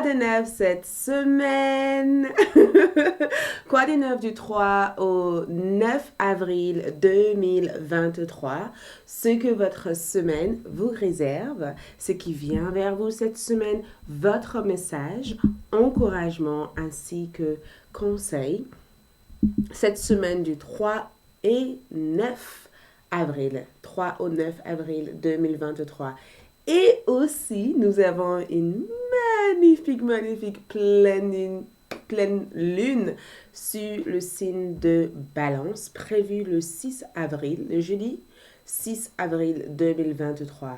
Quoi de neuf cette semaine? Quoi de neuf du 3 au 9 avril 2023? Ce que votre semaine vous réserve, ce qui vient vers vous cette semaine, votre message, encouragement ainsi que conseil. Cette semaine du 3 et 9 avril, 3 au 9 avril 2023. Et aussi, nous avons une magnifique pleine lune sur le signe de Balance, prévu le 6 avril, le jeudi 6 avril 2023.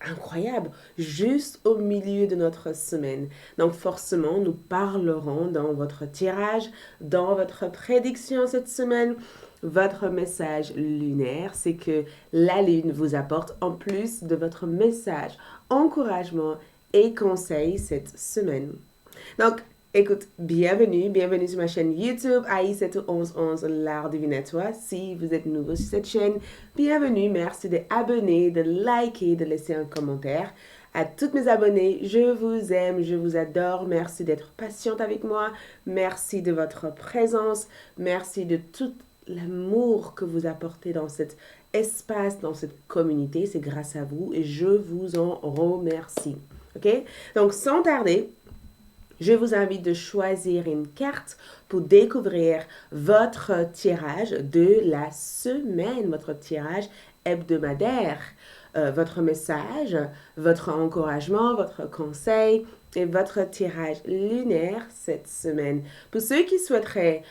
Incroyable, juste au milieu de notre semaine. Donc forcément, nous parlerons dans votre tirage, dans votre prédiction cette semaine. Votre message lunaire, c'est que la lune vous apporte en plus de votre message, encouragement et conseil cette semaine. Donc, écoute, bienvenue sur ma chaîne YouTube AI7111 l'art divinatoire. Si vous êtes nouveau sur cette chaîne, bienvenue, merci d'abonner, de liker, de laisser un commentaire. À toutes mes abonnés, je vous aime, je vous adore, merci d'être patiente avec moi, merci de votre présence, merci de tout l'amour que vous apportez dans cet espace, dans cette communauté, c'est grâce à vous et je vous en remercie. Ok? Donc, sans tarder, je vous invite de choisir une carte pour découvrir votre tirage de la semaine, votre tirage hebdomadaire, votre message, votre encouragement, votre conseil et votre tirage lunaire cette semaine. Pour ceux qui souhaiteraient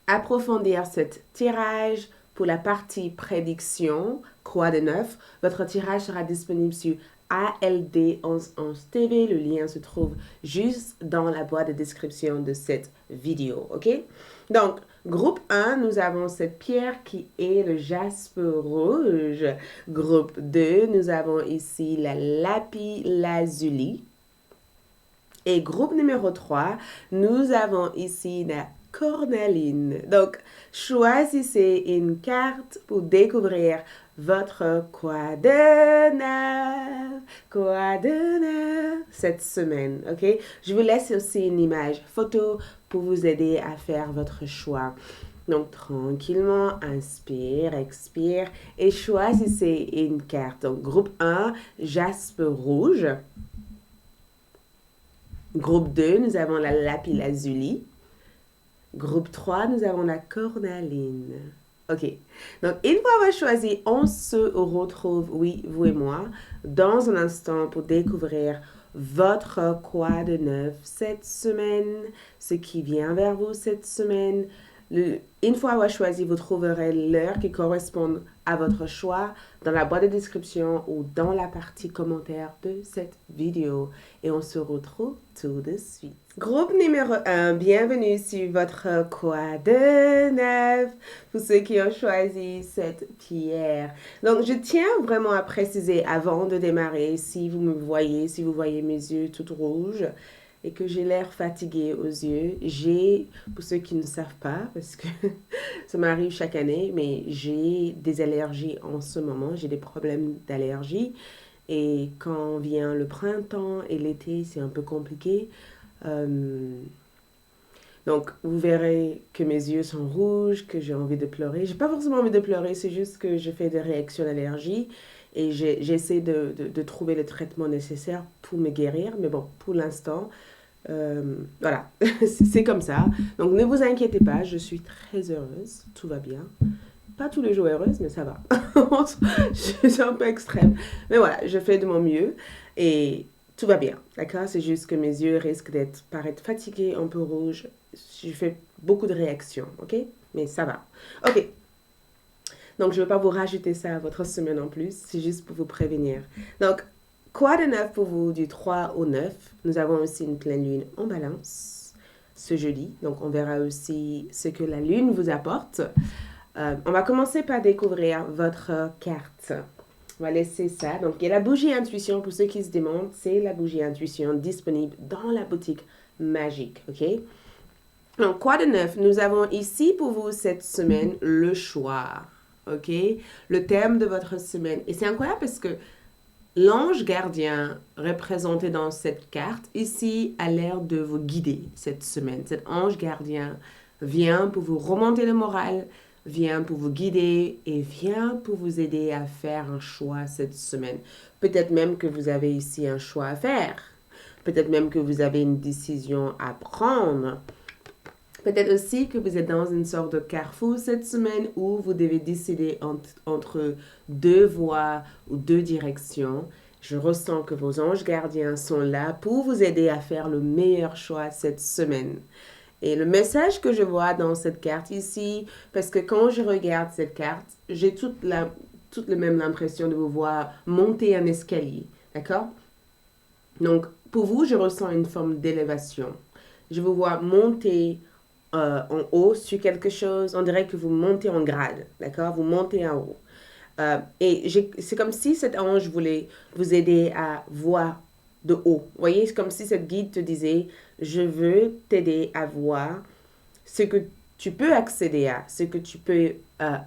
approfondir ce tirage pour la partie prédiction, quoi de neuf, votre tirage sera disponible sur ALD1111 TV. Le lien se trouve juste dans la boîte de description de cette vidéo, ok? Donc, groupe 1, nous avons cette pierre qui est le jaspe rouge. Groupe 2, nous avons ici la lapis lazuli. Et groupe numéro 3, nous avons ici la cornaline. Donc, choisissez une carte pour découvrir votre quoi de neuf cette semaine, ok? Je vous laisse aussi une image photo pour vous aider à faire votre choix. Donc, tranquillement, inspire, expire et choisissez une carte. Donc, groupe 1, jaspe rouge. Groupe 2, nous avons la lapis lazuli. Groupe 3, nous avons la cornaline. Ok. Donc, une fois avoir choisi, on se retrouve, oui, vous et moi, dans un instant pour découvrir votre quoi de neuf cette semaine, ce qui vient vers vous cette semaine. Une fois avoir choisi, vous trouverez l'heure qui correspond à votre choix dans la boîte de description ou dans la partie commentaire de cette vidéo. Et on se retrouve tout de suite. Groupe numéro 1, bienvenue sur votre quoi de neuf pour ceux qui ont choisi cette pierre. Donc, je tiens vraiment à préciser avant de démarrer, si vous me voyez, si vous voyez mes yeux tout rouges, et que j'ai l'air fatiguée aux yeux. Pour ceux qui ne savent pas, parce que ça m'arrive chaque année, mais j'ai des allergies en ce moment, j'ai des problèmes d'allergie. Et quand vient le printemps et l'été, c'est un peu compliqué. Donc, vous verrez que mes yeux sont rouges, que j'ai envie de pleurer. J'ai pas forcément envie de pleurer, c'est juste que je fais des réactions d'allergie et j'essaie de trouver le traitement nécessaire pour me guérir. Mais bon, pour l'instant, voilà, c'est comme ça. Donc, ne vous inquiétez pas, je suis très heureuse, tout va bien. Pas tous les jours heureuse, mais ça va. Je suis un peu extrême. Mais voilà, je fais de mon mieux et tout va bien, d'accord? C'est juste que mes yeux risquent paraître fatigués, un peu rouges. Je fais beaucoup de réactions, ok? Mais ça va. Ok. Donc, je ne veux pas vous rajouter ça à votre semaine en plus. C'est juste pour vous prévenir. Donc, quoi de neuf pour vous du 3 au 9? Nous avons aussi une pleine lune en balance ce jeudi. Donc, on verra aussi ce que la lune vous apporte. On va commencer par découvrir votre carte. On va laisser ça. Donc, il y a la bougie intuition. Pour ceux qui se demandent, c'est la bougie intuition disponible dans la boutique magique. OK? Donc, quoi de neuf? Nous avons ici pour vous cette semaine le choix. OK? Le thème de votre semaine. Et c'est incroyable parce que L'ange gardien représenté dans cette carte ici a l'air de vous guider cette semaine. Cet ange gardien vient pour vous remonter le moral, vient pour vous guider et vient pour vous aider à faire un choix cette semaine. Peut-être même que vous avez ici un choix à faire. Peut-être même que vous avez une décision à prendre. Peut-être aussi que vous êtes dans une sorte de carrefour cette semaine où vous devez décider entre deux voies ou deux directions. Je ressens que vos anges gardiens sont là pour vous aider à faire le meilleur choix cette semaine. Et le message que je vois dans cette carte ici, parce que quand je regarde cette carte, j'ai toute la même impression de vous voir monter un escalier. D'accord? Donc, pour vous, je ressens une forme d'élévation. Je vous vois monter en haut sur quelque chose, on dirait que vous montez en grade, d'accord? Vous montez en haut. Et c'est comme si cet ange voulait vous aider à voir de haut. Vous voyez, c'est comme si cette guide te disait, je veux t'aider à voir ce que tu peux accéder à, ce que tu peux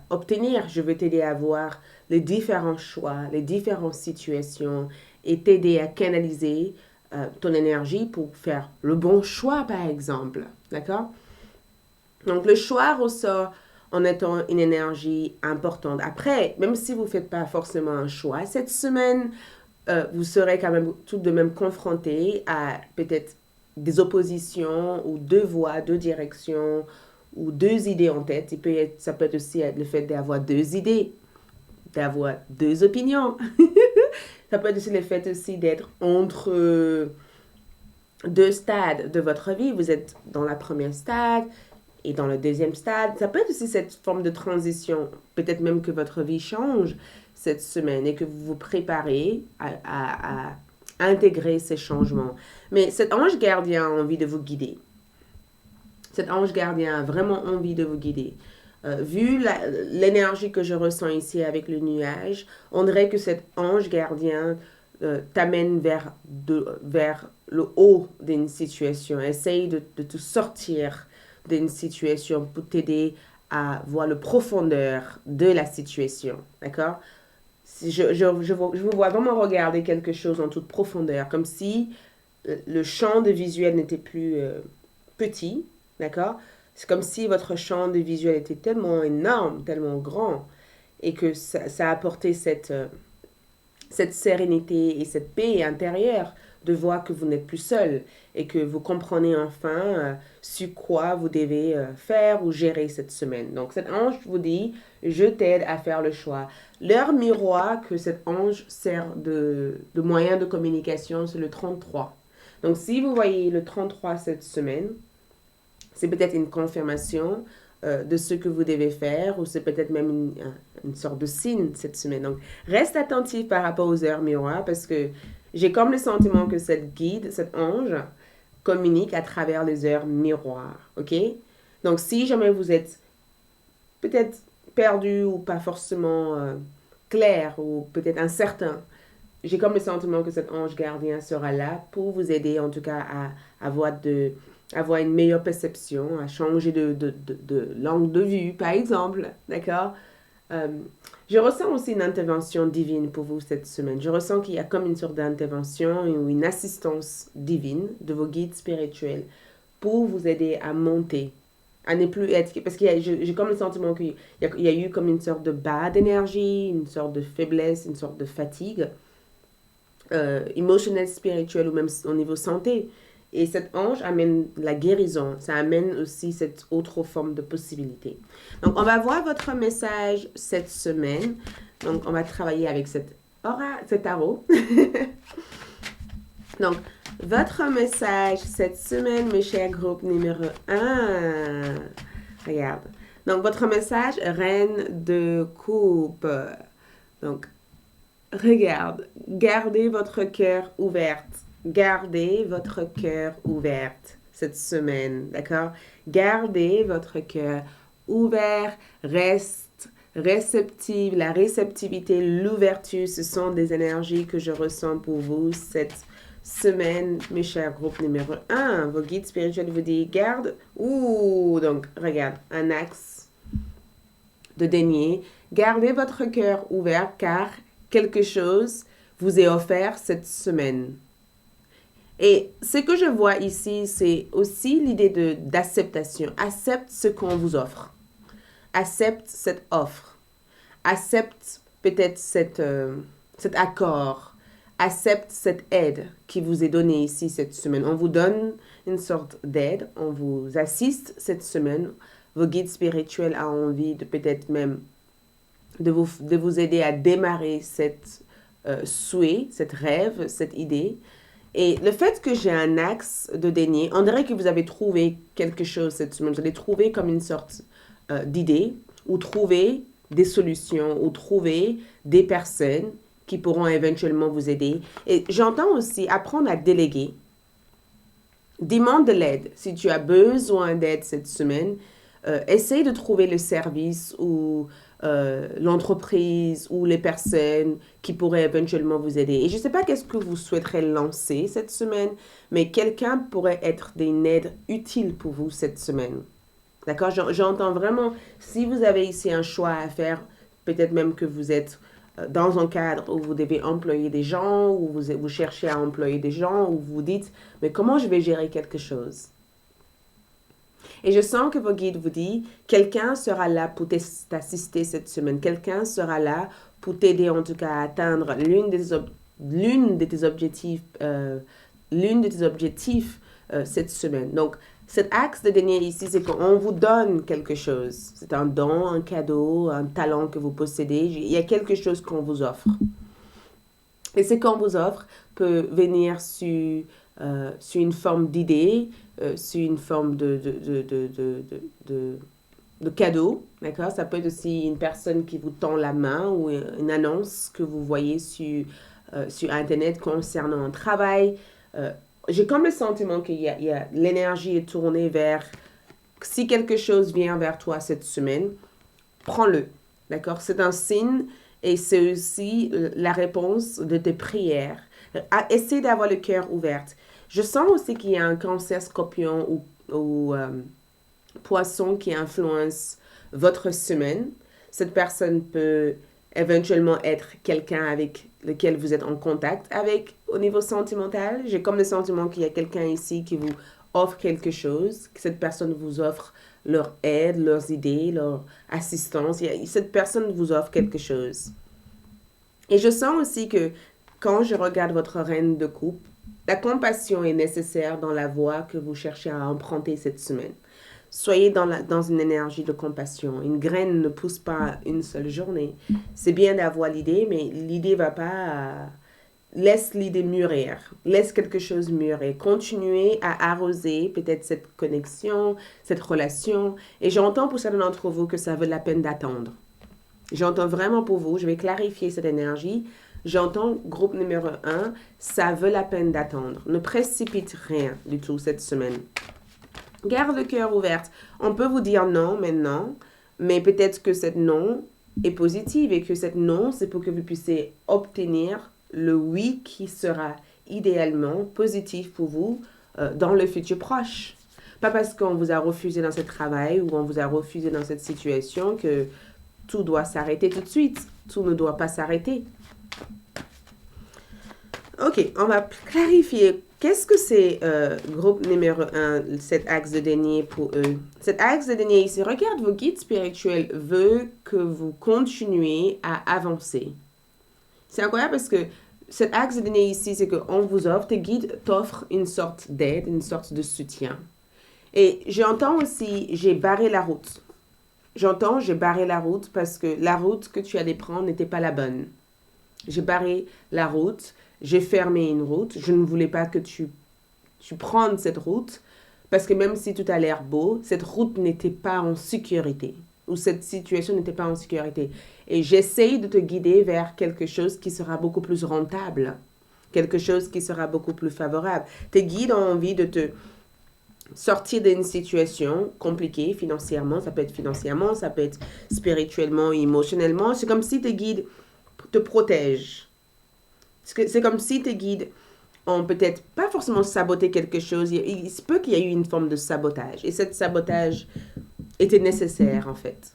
obtenir. Je veux t'aider à voir les différents choix, les différentes situations et t'aider à canaliser ton énergie pour faire le bon choix, par exemple. D'accord? Donc, le choix ressort en étant une énergie importante. Après, même si vous ne faites pas forcément un choix, cette semaine, vous serez quand même tout de même confronté à peut-être des oppositions ou deux voies, deux directions ou deux idées en tête. Ça peut être aussi le fait d'avoir deux idées, d'avoir deux opinions. Ça peut être aussi le fait aussi d'être entre deux stades de votre vie. Vous êtes dans la première stade, et dans le deuxième stade, ça peut être aussi cette forme de transition. Peut-être même que votre vie change cette semaine et que vous vous préparez à intégrer ces changements. Mais cet ange gardien a envie de vous guider. Cet ange gardien a vraiment envie de vous guider. Vu l'énergie que je ressens ici avec le nuage, on dirait que cet ange gardien t'amène vers le haut d'une situation. Essaye de te sortir d'une situation pour t'aider à voir le profondeur de la situation. D'accord? Je vous vois vraiment regarder quelque chose en toute profondeur, comme si le champ de visuel n'était plus petit. D'accord? C'est comme si votre champ de visuel était tellement énorme, tellement grand, et que ça a apporté cette sérénité et cette paix intérieure de voir que vous n'êtes plus seul et que vous comprenez enfin sur quoi vous devez faire ou gérer cette semaine. Donc cet ange vous dit, je t'aide à faire le choix. L'heure miroir que cet ange sert de moyen de communication, c'est le 33. Donc si vous voyez le 33 cette semaine, c'est peut-être une confirmation de ce que vous devez faire ou c'est peut-être même une sorte de signe cette semaine. Donc, reste attentif par rapport aux heures miroirs parce que j'ai comme le sentiment que cette guide, cet ange, communique à travers les heures miroirs. OK? Donc, si jamais vous êtes peut-être perdu ou pas forcément clair ou peut-être incertain, j'ai comme le sentiment que cet ange gardien sera là pour vous aider en tout cas à avoir une meilleure perception, à changer de langue de vue, par exemple, d'accord? Je ressens aussi une intervention divine pour vous cette semaine. Je ressens qu'il y a comme une sorte d'intervention ou une assistance divine de vos guides spirituels pour vous aider à monter, à ne plus être... Parce que j'ai comme le sentiment qu'il y a eu comme une sorte de bas d'énergie, une sorte de faiblesse, une sorte de fatigue émotionnelle, spirituelle ou même au niveau santé. Et cet ange amène la guérison. Ça amène aussi cette autre forme de possibilité. Donc, on va voir votre message cette semaine. Donc, on va travailler avec cet tarot. Donc, votre message cette semaine, mes chers groupes numéro 1. Regarde. Donc, votre message, reine de coupe. Donc, regarde. Gardez votre cœur ouvert. Gardez votre cœur ouvert cette semaine, d'accord? Gardez votre cœur ouvert, reste réceptive. La réceptivité, l'ouverture, ce sont des énergies que je ressens pour vous cette semaine, mes chers groupes numéro 1. Vos guides spirituels vous disent, garde, donc regarde, un axe de denier. Gardez votre cœur ouvert car quelque chose vous est offert cette semaine. Et ce que je vois ici, c'est aussi l'idée d'acceptation. Accepte ce qu'on vous offre. Accepte cette offre. Accepte peut-être cet accord. Accepte cette aide qui vous est donnée ici cette semaine. On vous donne une sorte d'aide. On vous assiste cette semaine. Vos guides spirituels ont envie de peut-être même de vous aider à démarrer cette souhait, cette rêve, cette idée. Et le fait que j'ai un axe de denier, on dirait que vous avez trouvé quelque chose cette semaine. Vous allez trouver comme une sorte d'idée ou trouver des solutions ou trouver des personnes qui pourront éventuellement vous aider. Et j'entends aussi apprendre à déléguer. Demande de l'aide. Si tu as besoin d'aide cette semaine, essaye de trouver le service ou l'entreprise ou les personnes qui pourraient éventuellement vous aider. Et je ne sais pas qu'est-ce que vous souhaiterez lancer cette semaine, mais quelqu'un pourrait être d'une aide utile pour vous cette semaine. D'accord? J'entends vraiment, si vous avez ici un choix à faire, peut-être même que vous êtes dans un cadre où vous devez employer des gens, ou vous cherchez à employer des gens, ou vous dites, mais comment je vais gérer quelque chose? Et je sens que vos guides vous disent, quelqu'un sera là pour t'assister cette semaine. Quelqu'un sera là pour t'aider en tout cas à atteindre l'une de tes objectifs cette semaine. Donc, cet axe de denier ici, c'est qu'on vous donne quelque chose. C'est un don, un cadeau, un talent que vous possédez. Il y a quelque chose qu'on vous offre. Et ce qu'on vous offre peut venir sur une forme d'idée, sur une forme de cadeau, d'accord? Ça peut être aussi une personne qui vous tend la main ou une annonce que vous voyez sur Internet concernant un travail. J'ai comme le sentiment qu'il y a l'énergie est tournée vers, si quelque chose vient vers toi cette semaine, prends-le, d'accord? C'est un signe et c'est aussi la réponse de tes prières. Essaie d'avoir le cœur ouvert. Je sens aussi qu'il y a un cancer scorpion ou poisson qui influence votre semaine. Cette personne peut éventuellement être quelqu'un avec lequel vous êtes en contact avec au niveau sentimental. J'ai comme le sentiment qu'il y a quelqu'un ici qui vous offre quelque chose, que cette personne vous offre leur aide, leurs idées, leur assistance. Cette personne vous offre quelque chose. Et je sens aussi que quand je regarde votre reine de coupe, la compassion est nécessaire dans la voie que vous cherchez à emprunter cette semaine. Soyez dans une énergie de compassion. Une graine ne pousse pas une seule journée. C'est bien d'avoir l'idée, mais l'idée va pas... Laisse l'idée mûrir. Laisse quelque chose mûrir. Continuez à arroser peut-être cette connexion, cette relation. Et j'entends pour certains d'entre vous que ça vaut la peine d'attendre. J'entends vraiment pour vous, je vais clarifier cette énergie. J'entends, groupe numéro 1, ça vaut la peine d'attendre. Ne précipite rien du tout cette semaine. Garde le cœur ouvert. On peut vous dire non maintenant, mais peut-être que cette non est positive et que cette non, c'est pour que vous puissiez obtenir le oui qui sera idéalement positif pour vous dans le futur proche. Pas parce qu'on vous a refusé dans ce travail ou on vous a refusé dans cette situation que tout doit s'arrêter tout de suite. Tout ne doit pas s'arrêter. Ok, on va clarifier. Qu'est-ce que c'est, groupe numéro 1, cet axe de denier pour eux? Cet axe de denier ici, regarde, vos guides spirituels veulent que vous continuez à avancer. C'est incroyable parce que cet axe de denier ici, c'est qu'on vous offre, tes guides t'offrent une sorte d'aide, une sorte de soutien. Et j'entends aussi, j'ai barré la route. J'ai barré la route parce que la route que tu allais prendre n'était pas la bonne. J'ai barré la route, j'ai fermé une route. Je ne voulais pas que tu prennes cette route parce que même si tout a l'air beau, cette route n'était pas en sécurité ou cette situation n'était pas en sécurité. Et j'essaye de te guider vers quelque chose qui sera beaucoup plus rentable, quelque chose qui sera beaucoup plus favorable. Tes guides ont envie de te sortir d'une situation compliquée financièrement, ça peut être spirituellement, émotionnellement. C'est comme si tes guides te protègent. C'est comme si tes guides ont peut-être pas forcément saboté quelque chose. Il se peut qu'il y ait eu une forme de sabotage. Et ce sabotage était nécessaire, en fait.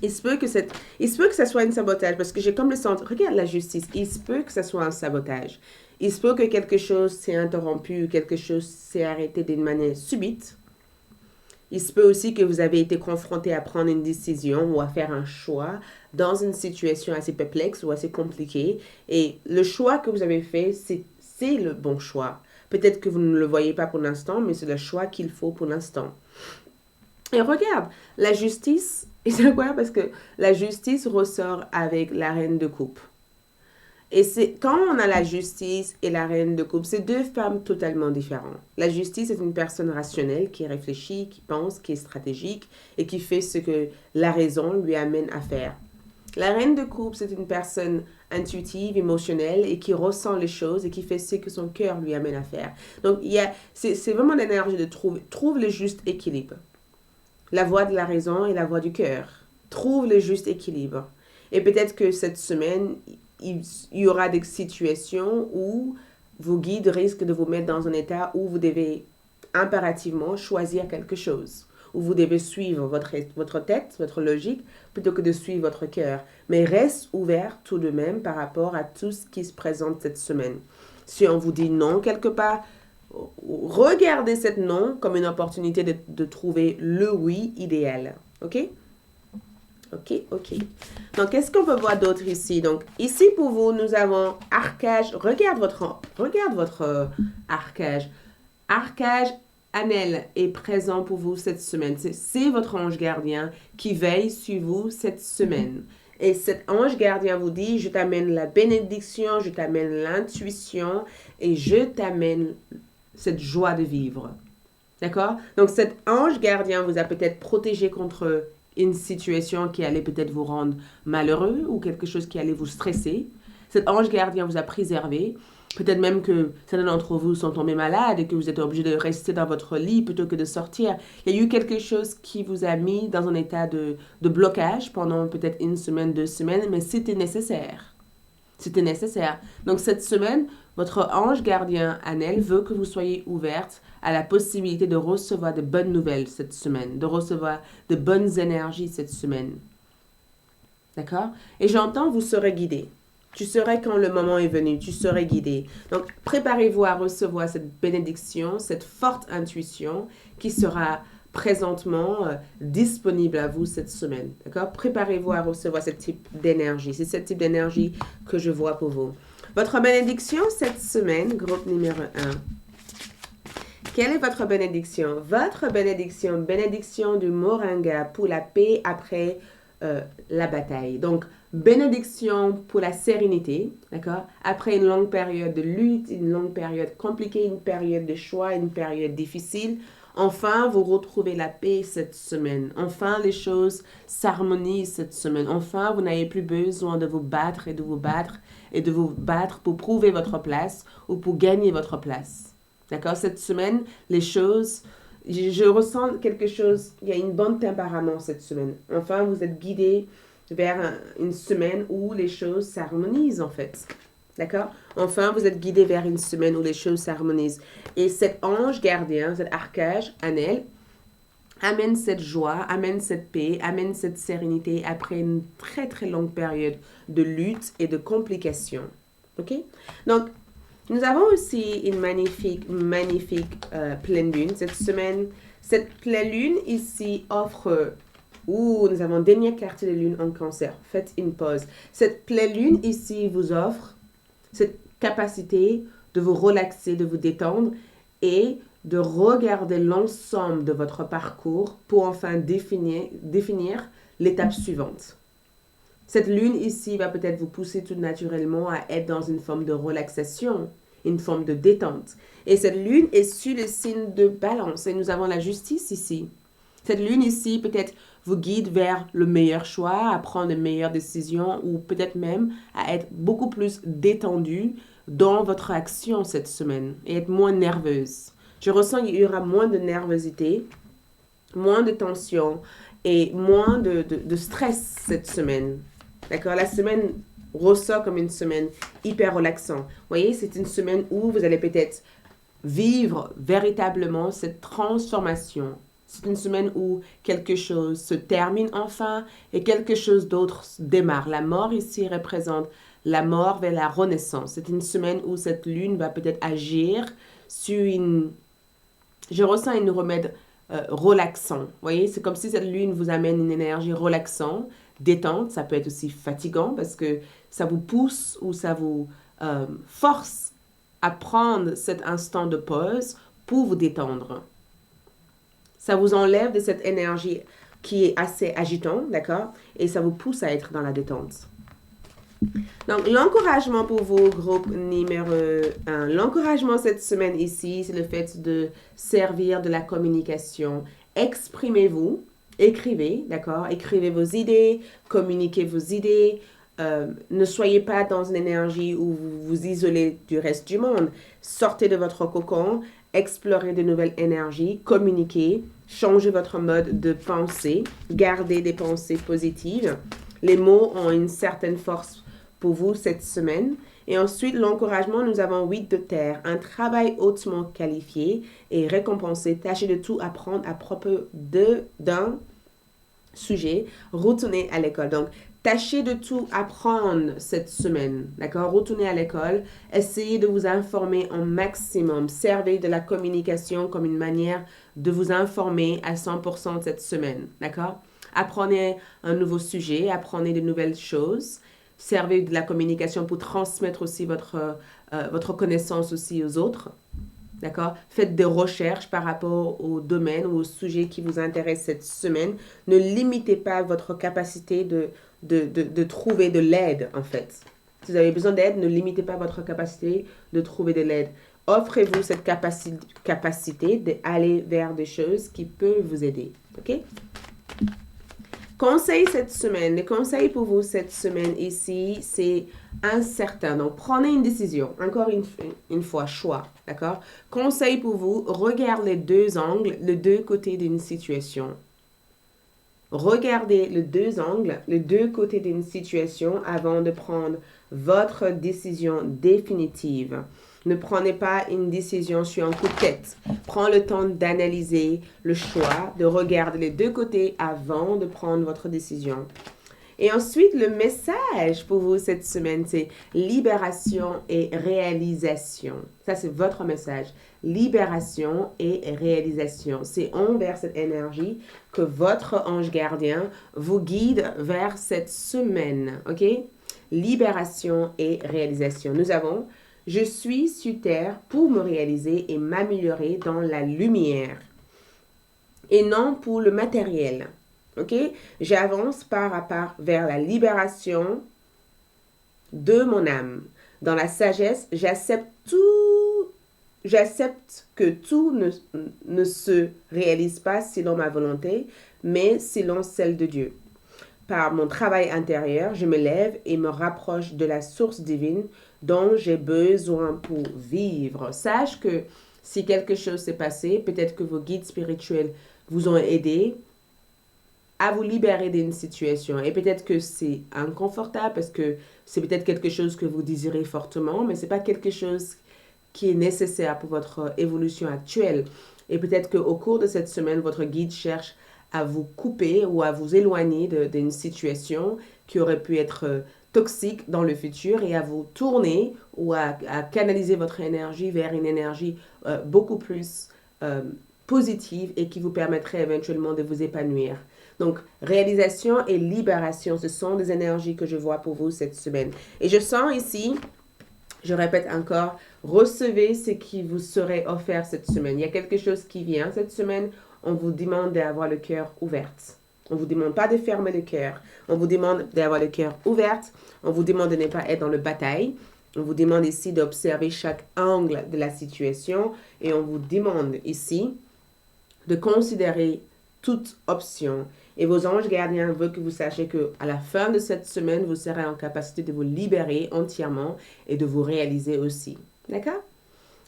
il se peut que ça soit un sabotage parce que j'ai comme le sentiment, regarde la justice, il se peut que ça soit un sabotage. Il se peut que quelque chose s'est interrompu, quelque chose s'est arrêté d'une manière subite. Il se peut aussi que vous avez été confronté à prendre une décision ou à faire un choix dans une situation assez perplexe ou assez compliquée. Et le choix que vous avez fait, c'est le bon choix. Peut-être que vous ne le voyez pas pour l'instant, mais c'est le choix qu'il faut pour l'instant. Et regarde, la justice, et c'est quoi? Parce que la justice ressort avec la reine de coupe. Et c'est quand on a la justice et la reine de coupe, c'est deux femmes totalement différentes. La justice est une personne rationnelle qui réfléchit, qui pense, qui est stratégique et qui fait ce que la raison lui amène à faire. La reine de coupe, c'est une personne intuitive, émotionnelle et qui ressent les choses et qui fait ce que son cœur lui amène à faire. Donc, c'est vraiment l'énergie de trouve le juste équilibre. La voix de la raison et la voix du cœur. Trouve le juste équilibre. Et peut-être que cette semaine, il y aura des situations où vos guides risquent de vous mettre dans un état où vous devez impérativement choisir quelque chose, où vous devez suivre votre tête, votre logique, plutôt que de suivre votre cœur. Mais reste ouvert tout de même par rapport à tout ce qui se présente cette semaine. Si on vous dit non quelque part, regardez cette non comme une opportunité de trouver le oui idéal. OK? Ok. Donc, qu'est-ce qu'on peut voir d'autre ici? Donc, ici, pour vous, nous avons Arcage. Regarde votre Arcage. Arcage Anel est présent pour vous cette semaine. C'est votre ange gardien qui veille sur vous cette semaine. Et cet ange gardien vous dit, je t'amène la bénédiction, je t'amène l'intuition et je t'amène cette joie de vivre. D'accord? Donc, cet ange gardien vous a peut-être protégé contre une situation qui allait peut-être vous rendre malheureux ou quelque chose qui allait vous stresser. Cet ange gardien vous a préservé. Peut-être même que certains d'entre vous sont tombés malades et que vous êtes obligés de rester dans votre lit plutôt que de sortir. Il y a eu quelque chose qui vous a mis dans un état de blocage pendant peut-être une semaine, 2 semaines, mais c'était nécessaire. C'était nécessaire. Donc cette semaine, votre ange gardien Anel veut que vous soyez ouverte à la possibilité de recevoir de bonnes nouvelles cette semaine, de recevoir de bonnes énergies cette semaine. D'accord? Et j'entends, vous serez guidé. Tu serais quand le moment est venu, tu serais guidé. Donc, préparez-vous à recevoir cette bénédiction, cette forte intuition qui sera présentement disponible à vous cette semaine. D'accord? Préparez-vous à recevoir ce type d'énergie. C'est ce type d'énergie que je vois pour vous. Votre bénédiction cette semaine, groupe numéro 1. Quelle est votre bénédiction? Votre bénédiction, bénédiction du Moringa pour la paix après la bataille. Donc, bénédiction pour la sérénité, d'accord? Après une longue période de lutte, une longue période compliquée, une période de choix, une période difficile, enfin, vous retrouvez la paix cette semaine. Enfin, les choses s'harmonisent cette semaine. Enfin, vous n'avez plus besoin de vous battre et de vous battre et de vous battre pour prouver votre place ou pour gagner votre place. D'accord? Cette semaine, les choses, je ressens quelque chose, il y a une bonne tempérament cette semaine. Enfin, vous êtes guidé vers une semaine où les choses s'harmonisent en fait. D'accord? Enfin, vous êtes guidé vers une semaine où les choses s'harmonisent. Et cet ange gardien, cet archange, Anel, amène cette joie, amène cette paix, amène cette sérénité après une très très longue période de lutte et de complications. OK? Donc, nous avons aussi une magnifique pleine lune cette semaine. Cette pleine lune ici offre... nous avons dernière carte de lune en cancer. Faites une pause. Cette pleine lune ici vous offre cette capacité de vous relaxer, de vous détendre et de regarder l'ensemble de votre parcours pour enfin définir l'étape suivante. Cette lune ici va peut-être vous pousser tout naturellement à être dans une forme de relaxation, une forme de détente. Et cette lune est sur le signe de balance et nous avons la justice ici. Cette lune ici peut-être vous guide vers le meilleur choix, à prendre de meilleures décisions ou peut-être même à être beaucoup plus détendu dans votre action cette semaine et être moins nerveuse. Je ressens qu'il y aura moins de nervosité, moins de tension et moins de stress cette semaine. D'accord? La semaine ressort comme une semaine hyper relaxante. Vous voyez, c'est une semaine où vous allez peut-être vivre véritablement cette transformation C'est une semaine où quelque chose se termine enfin et quelque chose d'autre démarre. La mort ici représente la mort vers la renaissance. C'est une semaine où cette lune va peut-être agir sur une... Je ressens une remède relaxant. Vous voyez, c'est comme si cette lune vous amène une énergie relaxante, détente. Ça peut être aussi fatigant parce que ça vous pousse ou ça vous force à prendre cet instant de pause pour vous détendre. Ça vous enlève de cette énergie qui est assez agitante, d'accord? Et ça vous pousse à être dans la détente. Donc, l'encouragement pour vous, groupe numéro 1. L'encouragement cette semaine ici, c'est le fait de servir de la communication. Exprimez-vous, écrivez, d'accord? Écrivez vos idées, communiquez vos idées. Ne soyez pas dans une énergie où vous vous isolez du reste du monde. Sortez de votre cocon, explorez de nouvelles énergies, communiquez, changez votre mode de pensée, gardez des pensées positives. Les mots ont une certaine force pour vous cette semaine. Et ensuite, l'encouragement, nous avons 8 de terre, un travail hautement qualifié et récompensé. Tâchez de tout apprendre à propos d'un sujet, retournez à l'école. Donc, tâchez de tout apprendre cette semaine, d'accord? Retournez à l'école, essayez de vous informer un maximum. Servez de la communication comme une manière de vous informer à 100% cette semaine, d'accord? Apprenez un nouveau sujet, apprenez de nouvelles choses. Servez de la communication pour transmettre aussi votre connaissance aussi aux autres. D'accord? Faites des recherches par rapport au domaine ou au sujet qui vous intéresse cette semaine. Ne limitez pas votre capacité de trouver de l'aide, en fait. Si vous avez besoin d'aide, ne limitez pas votre capacité de trouver de l'aide. Offrez-vous cette capacité d'aller vers des choses qui peuvent vous aider. OK? Conseil cette semaine. Le conseil pour vous cette semaine ici, c'est incertain. Donc, prenez une décision. Encore une fois, choix. D'accord? Conseil pour vous, regardez les deux angles, les deux côtés d'une situation. Regardez les deux angles, les deux côtés d'une situation avant de prendre votre décision définitive. Ne prenez pas une décision sur un coup de tête. Prends le temps d'analyser le choix, de regarder les deux côtés avant de prendre votre décision. Et ensuite, le message pour vous cette semaine, c'est libération et réalisation. Ça, c'est votre message. Libération et réalisation. C'est envers cette énergie que votre ange gardien vous guide vers cette semaine. OK? Libération et réalisation. Nous avons je suis sur terre pour me réaliser et m'améliorer dans la lumière et non pour le matériel. OK? J'avance pas à pas vers la libération de mon âme. Dans la sagesse, j'accepte que tout ne se réalise pas selon ma volonté, mais selon celle de Dieu. Par mon travail intérieur, je me lève et me rapproche de la source divine dont j'ai besoin pour vivre. Sache que si quelque chose s'est passé, peut-être que vos guides spirituels vous ont aidé à vous libérer d'une situation. Et peut-être que c'est inconfortable parce que c'est peut-être quelque chose que vous désirez fortement, mais ce n'est pas quelque chose qui est nécessaire pour votre évolution actuelle. Et peut-être qu'au cours de cette semaine, votre guide cherche à vous couper ou à vous éloigner d'une situation qui aurait pu être toxique dans le futur et à vous tourner ou à canaliser votre énergie vers une énergie beaucoup plus positive et qui vous permettrait éventuellement de vous épanouir. Donc, réalisation et libération, ce sont des énergies que je vois pour vous cette semaine. Et je sens ici, je répète encore, recevez ce qui vous serait offert cette semaine. Il y a quelque chose qui vient cette semaine. On vous demande d'avoir le cœur ouvert. On ne vous demande pas de fermer le cœur. On vous demande d'avoir le cœur ouvert. On vous demande de ne pas être dans la bataille. On vous demande ici d'observer chaque angle de la situation. Et on vous demande ici de considérer toute option. Et vos anges gardiens veulent que vous sachiez qu'à la fin de cette semaine, vous serez en capacité de vous libérer entièrement et de vous réaliser aussi. D'accord?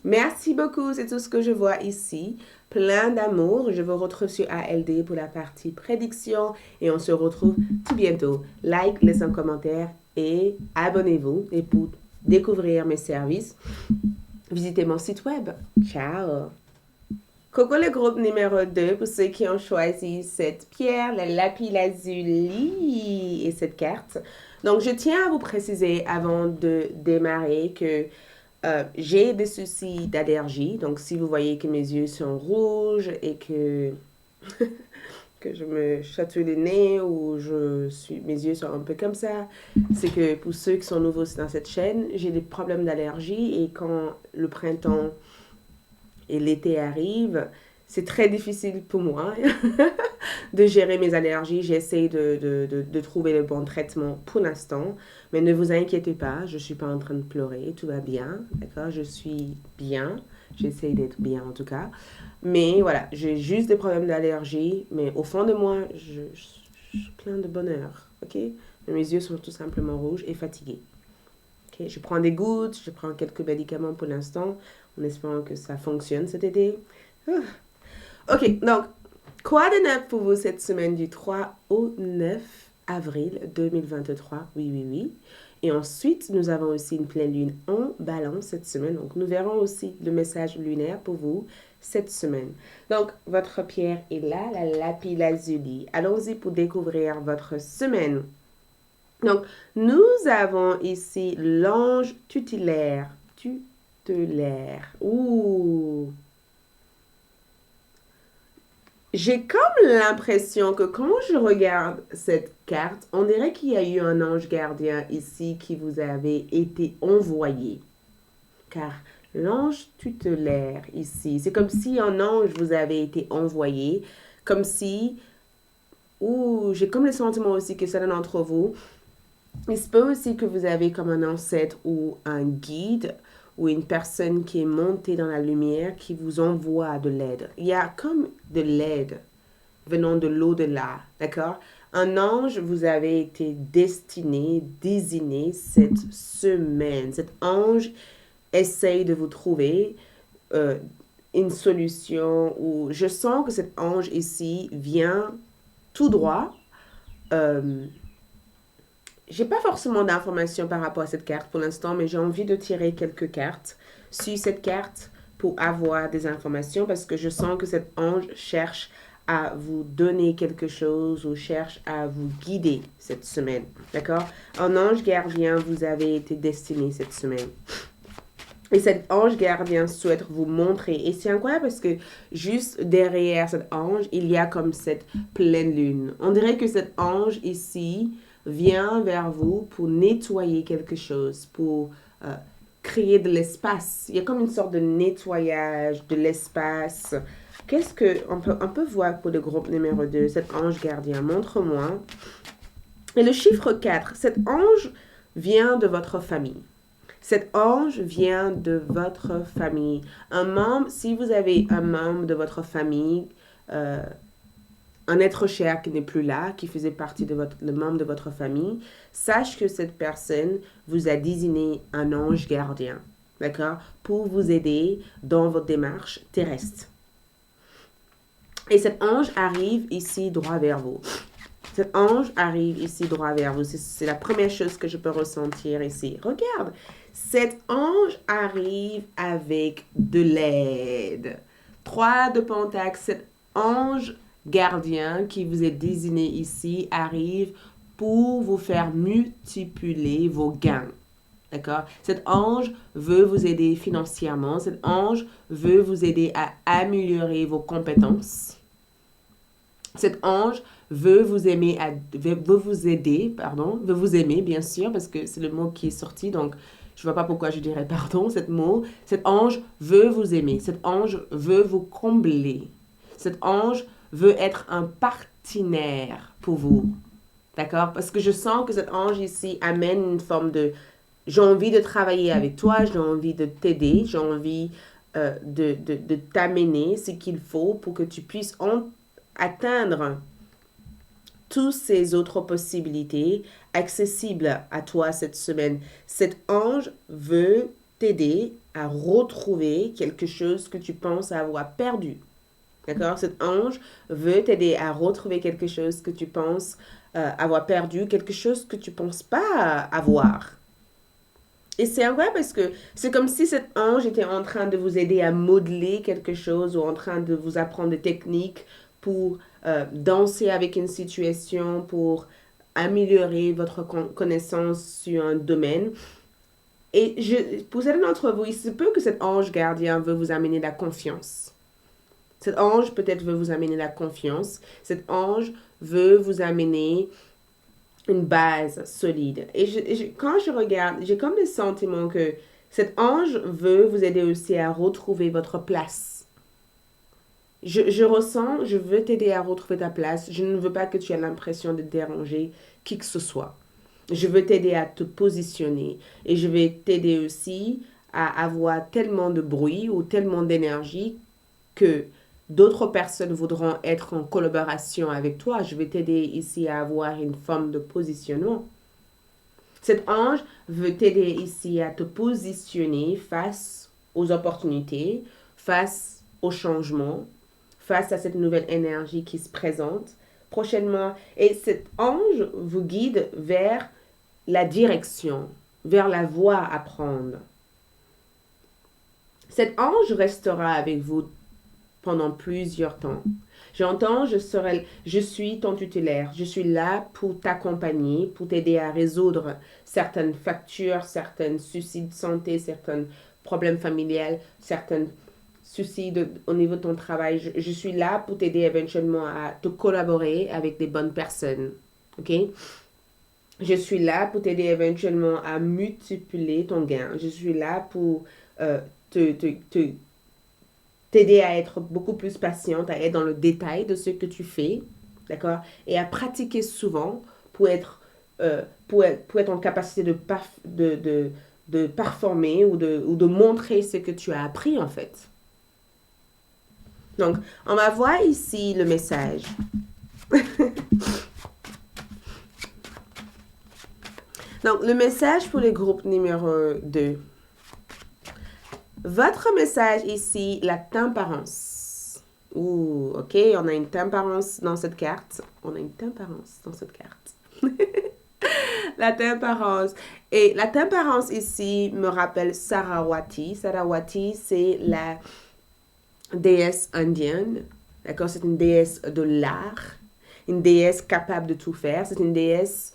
Merci beaucoup, c'est tout ce que je vois ici. Plein d'amour. Je vous retrouve sur ALD pour la partie prédiction et on se retrouve tout bientôt. Like, laissez un commentaire et abonnez-vous. Et pour découvrir mes services, visitez mon site web. Ciao! Coco le groupe numéro 2 pour ceux qui ont choisi cette pierre, le lapis-lazuli et cette carte. Donc, je tiens à vous préciser avant de démarrer que j'ai des soucis d'allergie. Donc, si vous voyez que mes yeux sont rouges et que, que je me chatouille le nez ou mes yeux sont un peu comme ça, c'est que pour ceux qui sont nouveaux dans cette chaîne, j'ai des problèmes d'allergie et quand le printemps et l'été arrive, c'est très difficile pour moi de gérer mes allergies. J'essaie de trouver le bon traitement pour l'instant. Mais ne vous inquiétez pas, je ne suis pas en train de pleurer. Tout va bien, d'accord? Je suis bien. J'essaie d'être bien en tout cas. Mais voilà, j'ai juste des problèmes d'allergie. Mais au fond de moi, je suis plein de bonheur, ok? Mais mes yeux sont tout simplement rouges et fatigués. Okay? Je prends des gouttes, je prends quelques médicaments pour l'instant, en espérant que ça fonctionne cet été. Ok, donc, quoi de neuf pour vous cette semaine du 3 au 9 avril 2023? Oui, oui, oui. Et ensuite, nous avons aussi une pleine lune en balance cette semaine. Donc, nous verrons aussi le message lunaire pour vous cette semaine. Donc, votre pierre est là, la lapis-lazuli. Allons-y pour découvrir votre semaine. Donc, nous avons ici l'ange tutélaire. Tutélaire. Ouh! J'ai comme l'impression que quand je regarde cette carte, on dirait qu'il y a eu un ange gardien ici qui vous avait été envoyé. Car l'ange tutélaire ici, c'est comme si un ange vous avait été envoyé, comme si, ou j'ai comme le sentiment aussi que certains d'entre vous, il se peut aussi que vous avez comme un ancêtre ou un guide ou une personne qui est montée dans la lumière qui vous envoie de l'aide. Il y a comme de l'aide venant de l'au-delà, d'accord? Un ange vous avez été destiné, désigné cette semaine. Cet ange essaye de vous trouver une solution ou je sens que cet ange ici vient tout droit. J'ai pas forcément d'informations par rapport à cette carte pour l'instant, mais j'ai envie de tirer quelques cartes sur cette carte pour avoir des informations parce que je sens que cet ange cherche à vous donner quelque chose ou cherche à vous guider cette semaine. D'accord? Un ange gardien vous avez été destiné cette semaine. Et cet ange gardien souhaite vous montrer. Et c'est incroyable parce que juste derrière cet ange, il y a comme cette pleine lune. On dirait que cet ange ici vient vers vous pour nettoyer quelque chose, pour créer de l'espace. Il y a comme une sorte de nettoyage de l'espace. Qu'est-ce qu'on peut voir pour le groupe numéro 2, cet ange gardien? Montre-moi. Et le chiffre 4, cet ange vient de votre famille. Cet ange vient de votre famille. Un membre, si vous avez un membre de votre famille, un être cher qui n'est plus là, qui faisait partie de le membre de votre famille, sache que cette personne vous a désigné un ange gardien, d'accord, pour vous aider dans votre démarche terrestre. Et cet ange arrive ici droit vers vous. Cet ange arrive ici droit vers vous. C'est la première chose que je peux ressentir ici. Regarde, cet ange arrive avec de l'aide. 3 de Pentacle, cet ange gardien qui vous est désigné ici arrive pour vous faire multiplier vos gains. D'accord? Cet ange veut vous aider financièrement. Cet ange veut vous aider à améliorer vos compétences. Cet ange veut vous aimer, veut vous aider, veut vous aimer, bien sûr, parce que c'est le mot qui est sorti, donc je ne vois pas pourquoi je dirais pardon, cet ange veut vous aimer, cet ange veut vous combler, cet ange veut être un partenaire pour vous, d'accord? Parce que je sens que cet ange ici amène une forme de, j'ai envie de travailler avec toi, j'ai envie de t'aider, j'ai envie de t'amener ce qu'il faut pour que tu puisses atteindre toutes ces autres possibilités accessibles à toi cette semaine. Cet ange veut t'aider à retrouver quelque chose que tu penses avoir perdu. D'accord? Cet ange veut t'aider à retrouver quelque chose que tu penses avoir perdu, quelque chose que tu ne penses pas avoir. Et c'est incroyable parce que c'est comme si cet ange était en train de vous aider à modeler quelque chose ou en train de vous apprendre des techniques pour danser avec une situation, pour améliorer votre connaissance sur un domaine. Et pour certains d'entre vous, il se peut que cet ange gardien veut vous amener la confiance. Cet ange peut-être veut vous amener la confiance. Cet ange veut vous amener une base solide. Et quand je regarde, j'ai comme le sentiment que cet ange veut vous aider aussi à retrouver votre place. Je ressens, je veux t'aider à retrouver ta place. Je ne veux pas que tu aies l'impression de déranger qui que ce soit. Je veux t'aider à te positionner. Et je vais t'aider aussi à avoir tellement de bruit ou tellement d'énergie que d'autres personnes voudront être en collaboration avec toi. Je vais t'aider ici à avoir une forme de positionnement. Cet ange veut t'aider ici à te positionner face aux opportunités, face aux changements, face à cette nouvelle énergie qui se présente prochainement. Et cet ange vous guide vers la direction, vers la voie à prendre. Cet ange restera avec vous pendant plusieurs temps. J'entends, je suis ton tutélaire. Je suis là pour t'accompagner, pour t'aider à résoudre certaines factures, certains soucis de santé, certains problèmes familiaux, certains soucis au niveau de ton travail. Je suis là pour t'aider éventuellement à te collaborer avec des bonnes personnes. OK? Je suis là pour t'aider éventuellement à multiplier ton gain. Je suis là pour t'aider à être beaucoup plus patiente, à être dans le détail de ce que tu fais, d'accord? Et à pratiquer souvent pour être en capacité de performer ou de montrer ce que tu as appris, en fait. Donc, on va voir ici le message. Donc, le message pour le groupe numéro 2. Votre message ici, la tempérance. Ouh, ok, on a une tempérance dans cette carte. On a une tempérance dans cette carte. La tempérance. Et la tempérance ici me rappelle Sarawati. Sarawati, c'est la déesse indienne. D'accord, c'est une déesse de l'art. Une déesse capable de tout faire. C'est une déesse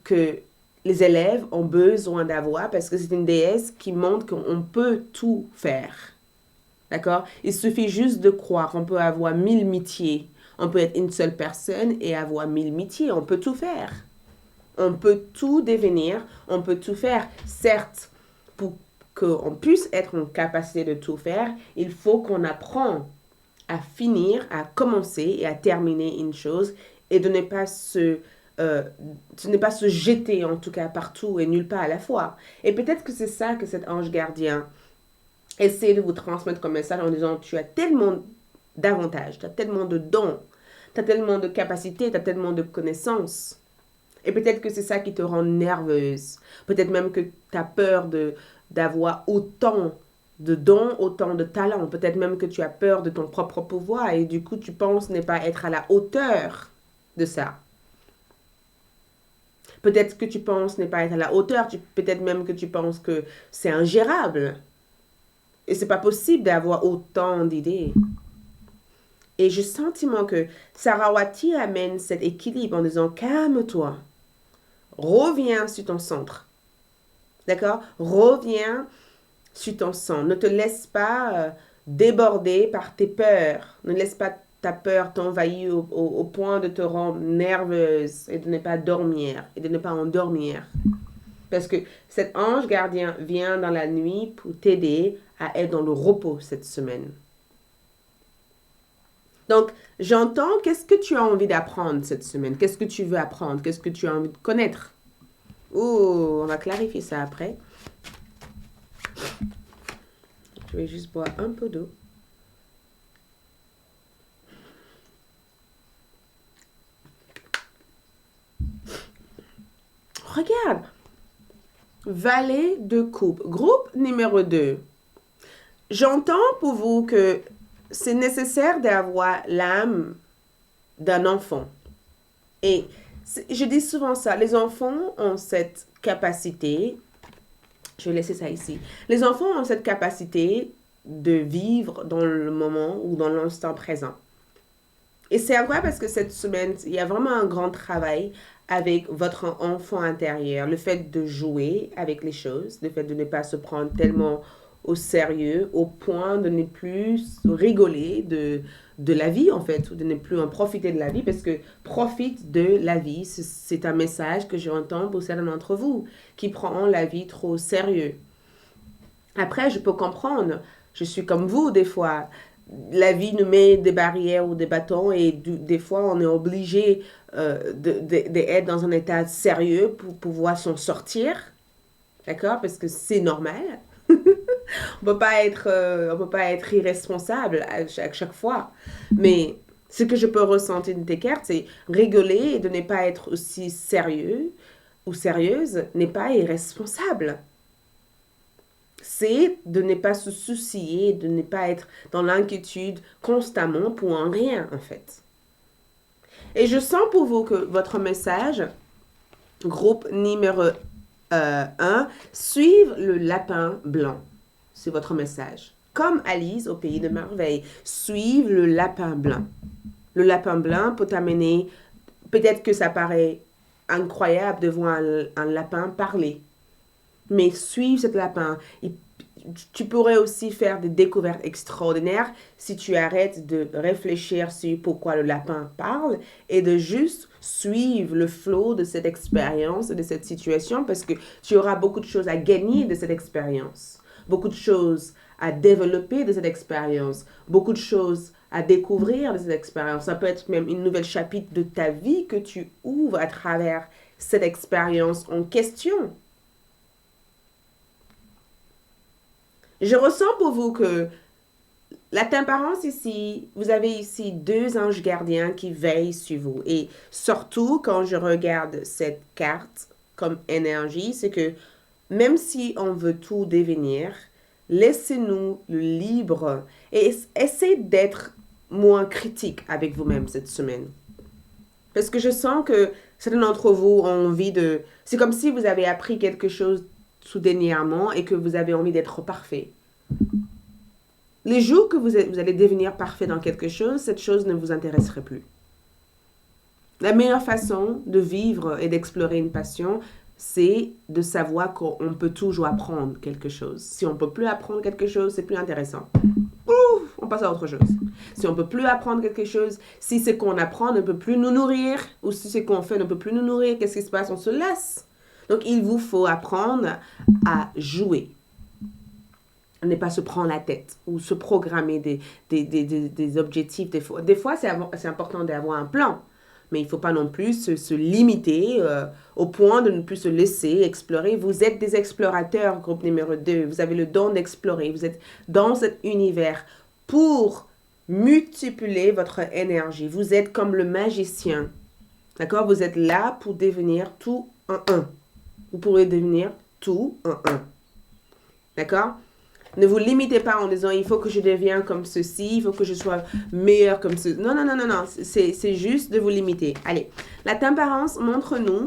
que les élèves ont besoin d'avoir parce que c'est une déesse qui montre qu'on peut tout faire. D'accord? Il suffit juste de croire. On peut avoir 1000 métiers. On peut être une seule personne et avoir 1000 métiers. On peut tout faire. On peut tout devenir. On peut tout faire. Certes, pour qu'on puisse être en capacité de tout faire, il faut qu'on apprenne à finir, à commencer et à terminer une chose et de ne pas se jeter en tout cas partout et nulle part à la fois. Et peut-être que c'est ça que cet ange gardien essaie de vous transmettre comme message en disant tu as tellement d'avantages, tu as tellement de dons, tu as tellement de capacités, tu as tellement de connaissances. Et peut-être que c'est ça qui te rend nerveuse. Peut-être même que tu as peur d'avoir autant de dons, autant de talents. Peut-être même que tu as peur de ton propre pouvoir et du coup tu penses ne pas être à la hauteur de ça. Peut-être que tu penses ne pas être à la hauteur. Peut-être même que tu penses que c'est ingérable. Et c'est pas possible d'avoir autant d'idées. Et j'ai le sentiment que Sarawati amène cet équilibre en disant calme-toi. Reviens sur ton centre. D'accord? Reviens sur ton centre. Ne te laisse pas déborder par tes peurs. Ne laisse pas ta peur t'envahir au point de te rendre nerveuse et de ne pas dormir et de ne pas endormir. Parce que cet ange gardien vient dans la nuit pour t'aider à être dans le repos cette semaine. Donc, j'entends qu'est-ce que tu as envie d'apprendre cette semaine. Qu'est-ce que tu veux apprendre? Qu'est-ce que tu as envie de connaître? Oh, on va clarifier ça après. Je vais juste boire un peu d'eau. Regarde. Valet de coupe. Groupe numéro 2. J'entends pour vous que c'est nécessaire d'avoir l'âme d'un enfant. Et je dis souvent ça, les enfants ont cette capacité. Je vais laisser ça ici. Les enfants ont cette capacité de vivre dans le moment ou dans l'instant présent. Et c'est incroyable parce que cette semaine, il y a vraiment un grand travail avec votre enfant intérieur. Le fait de jouer avec les choses, le fait de ne pas se prendre tellement au sérieux au point de ne plus rigoler de la vie en fait, ou de ne plus en profiter de la vie parce que profite de la vie, c'est un message que j'entends pour certains d'entre vous qui prend la vie trop au sérieux. Après, je peux comprendre, je suis comme vous des fois. La vie nous met des barrières ou des bâtons et des fois on est obligé d'être dans un état sérieux pour pouvoir s'en sortir, d'accord? Parce que c'est normal. On peut pas être irresponsable à chaque fois. Mais ce que je peux ressentir de tes cartes, c'est rigoler et de ne pas être aussi sérieux ou sérieuse n'est pas irresponsable. C'est de ne pas se soucier, de ne pas être dans l'inquiétude constamment pour un rien, en fait. Et je sens pour vous que votre message, groupe numéro 1, suive le lapin blanc. C'est votre message. Comme Alice au pays de merveilles, suive le lapin blanc. Le lapin blanc peut t'amener, peut-être que ça paraît incroyable de voir un lapin parler. Mais suivre ce lapin. Tu pourrais aussi faire des découvertes extraordinaires si tu arrêtes de réfléchir sur pourquoi le lapin parle et de juste suivre le flow de cette expérience, de cette situation, parce que tu auras beaucoup de choses à gagner de cette expérience, beaucoup de choses à développer de cette expérience, beaucoup de choses à découvrir de cette expérience. Ça peut être même une nouvelle chapitre de ta vie que tu ouvres à travers cette expérience en question. Je ressens pour vous que la tempérance ici, vous avez ici 2 anges gardiens qui veillent sur vous. Et surtout, quand je regarde cette carte comme énergie, c'est que même si on veut tout devenir, laissez-nous le libre et essayez d'être moins critique avec vous-même cette semaine. Parce que je sens que certains d'entre vous ont envie de... C'est comme si vous avez appris quelque chose soudainement et que vous avez envie d'être parfait. Les jours que vous allez devenir parfait dans quelque chose, cette chose ne vous intéresserait plus. La meilleure façon de vivre et d'explorer une passion, c'est de savoir qu'on peut toujours apprendre quelque chose. Si on ne peut plus apprendre quelque chose, c'est plus intéressant. Ouf, on passe à autre chose. Si on ne peut plus apprendre quelque chose, si ce qu'on apprend ne peut plus nous nourrir, ou si ce qu'on fait ne peut plus nous nourrir, qu'est-ce qui se passe? On se lasse. Donc, il vous faut apprendre à jouer. Ne pas se prendre la tête ou se programmer des objectifs. Des fois c'est important d'avoir un plan, mais il ne faut pas non plus se limiter au point de ne plus se laisser explorer. Vous êtes des explorateurs, groupe numéro 2. Vous avez le don d'explorer. Vous êtes dans cet univers pour multiplier votre énergie. Vous êtes comme le magicien. D'accord? Vous êtes là pour devenir tout en un. Vous pourrez devenir tout en un. D'accord? Ne vous limitez pas en disant il faut que je devienne comme ceci, il faut que je sois meilleur comme ceci. Non, non, non, non, non. C'est juste de vous limiter. Allez, la tempérance montre-nous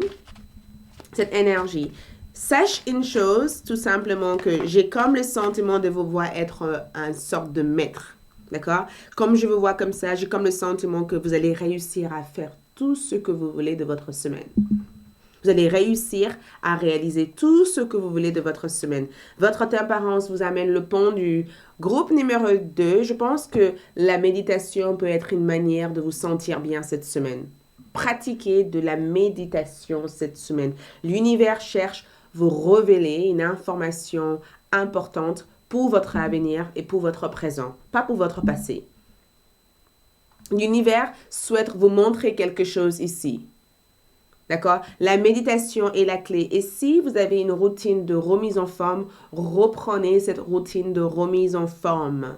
cette énergie. Sache une chose, tout simplement, que j'ai comme le sentiment de vous voir être une sorte de maître. D'accord? Comme je vous vois comme ça, j'ai comme le sentiment que vous allez réussir à faire tout ce que vous voulez de votre semaine. Vous allez réussir à réaliser tout ce que vous voulez de votre semaine. Votre tempérance vous amène le pont du groupe numéro 2. Je pense que la méditation peut être une manière de vous sentir bien cette semaine. Pratiquez de la méditation cette semaine. L'univers cherche vous révéler une information importante pour votre avenir et pour votre présent, pas pour votre passé. L'univers souhaite vous montrer quelque chose ici. D'accord? La méditation est la clé. Et si vous avez une routine de remise en forme, reprenez cette routine de remise en forme.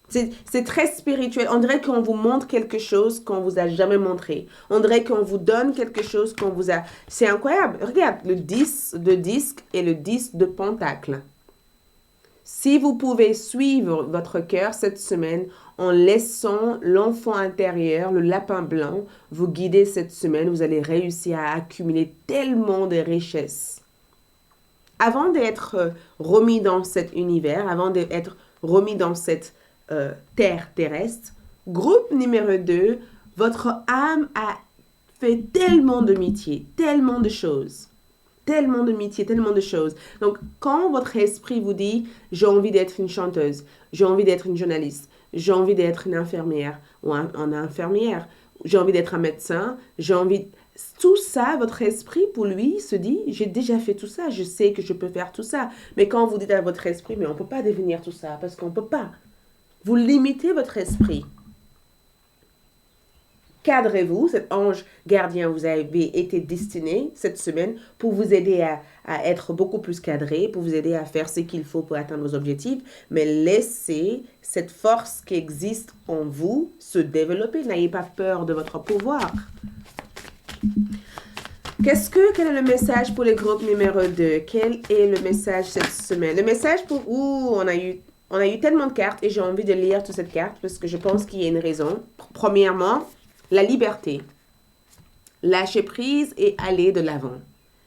C'est très spirituel. On dirait qu'on vous montre quelque chose qu'on vous a jamais montré. On dirait qu'on vous donne quelque chose qu'on vous a... C'est incroyable. Regarde, le 10 de disque et le 10 de pentacle. Si vous pouvez suivre votre cœur cette semaine en laissant l'enfant intérieur, le lapin blanc, vous guider cette semaine, vous allez réussir à accumuler tellement de richesses. avant d'être remis dans cet univers, avant d'être remis dans cette terre terrestre, groupe numéro 2, votre âme a fait tellement de métiers, tellement de choses. Tellement de métiers, tellement de choses. Donc, quand votre esprit vous dit, j'ai envie d'être une chanteuse, j'ai envie d'être une journaliste, j'ai envie d'être une infirmière ou un infirmière, j'ai envie d'être un médecin, j'ai envie... Tout ça, votre esprit, pour lui, se dit, j'ai déjà fait tout ça, je sais que je peux faire tout ça. Mais quand vous dites à votre esprit, mais on ne peut pas devenir tout ça, parce qu'on ne peut pas. Vous limitez votre esprit. Cadrez-vous, cet ange gardien, vous avez été destiné cette semaine pour vous aider à être beaucoup plus cadré, pour vous aider à faire ce qu'il faut pour atteindre vos objectifs, mais laissez cette force qui existe en vous se développer. N'ayez pas peur de votre pouvoir. Quel est le message pour le groupe numéro 2? Quel est le message cette semaine? Le message pour... on a eu tellement de cartes et j'ai envie de lire toute cette carte parce que je pense qu'il y a une raison. Premièrement, la liberté. Lâchez prise et allez de l'avant.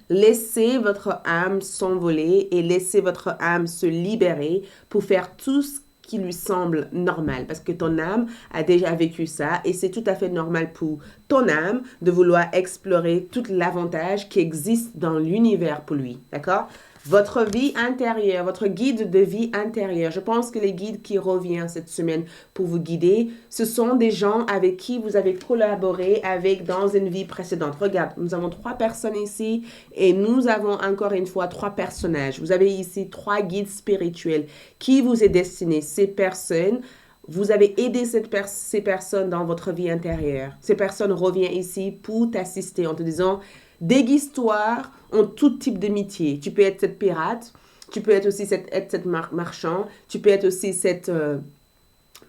Laissez votre âme s'envoler et laissez votre âme se libérer pour faire tout ce qui lui semble normal. Parce que ton âme a déjà vécu ça et c'est tout à fait normal pour ton âme de vouloir explorer tout l'avantage qui existe dans l'univers pour lui. D'accord? Votre vie intérieure, votre guide de vie intérieure. Je pense que les guides qui reviennent cette semaine pour vous guider, ce sont des gens avec qui vous avez collaboré avec dans une vie précédente. Regarde, nous avons 3 personnes ici et nous avons encore une fois 3 personnages. Vous avez ici 3 guides spirituels qui vous est destiné. Ces personnes, vous avez aidé ces personnes dans votre vie intérieure. Ces personnes reviennent ici pour t'assister en te disant... Déguise-toi en tout type de métier. Tu peux être cette pirate, tu peux être aussi cette marchand, tu peux être aussi cette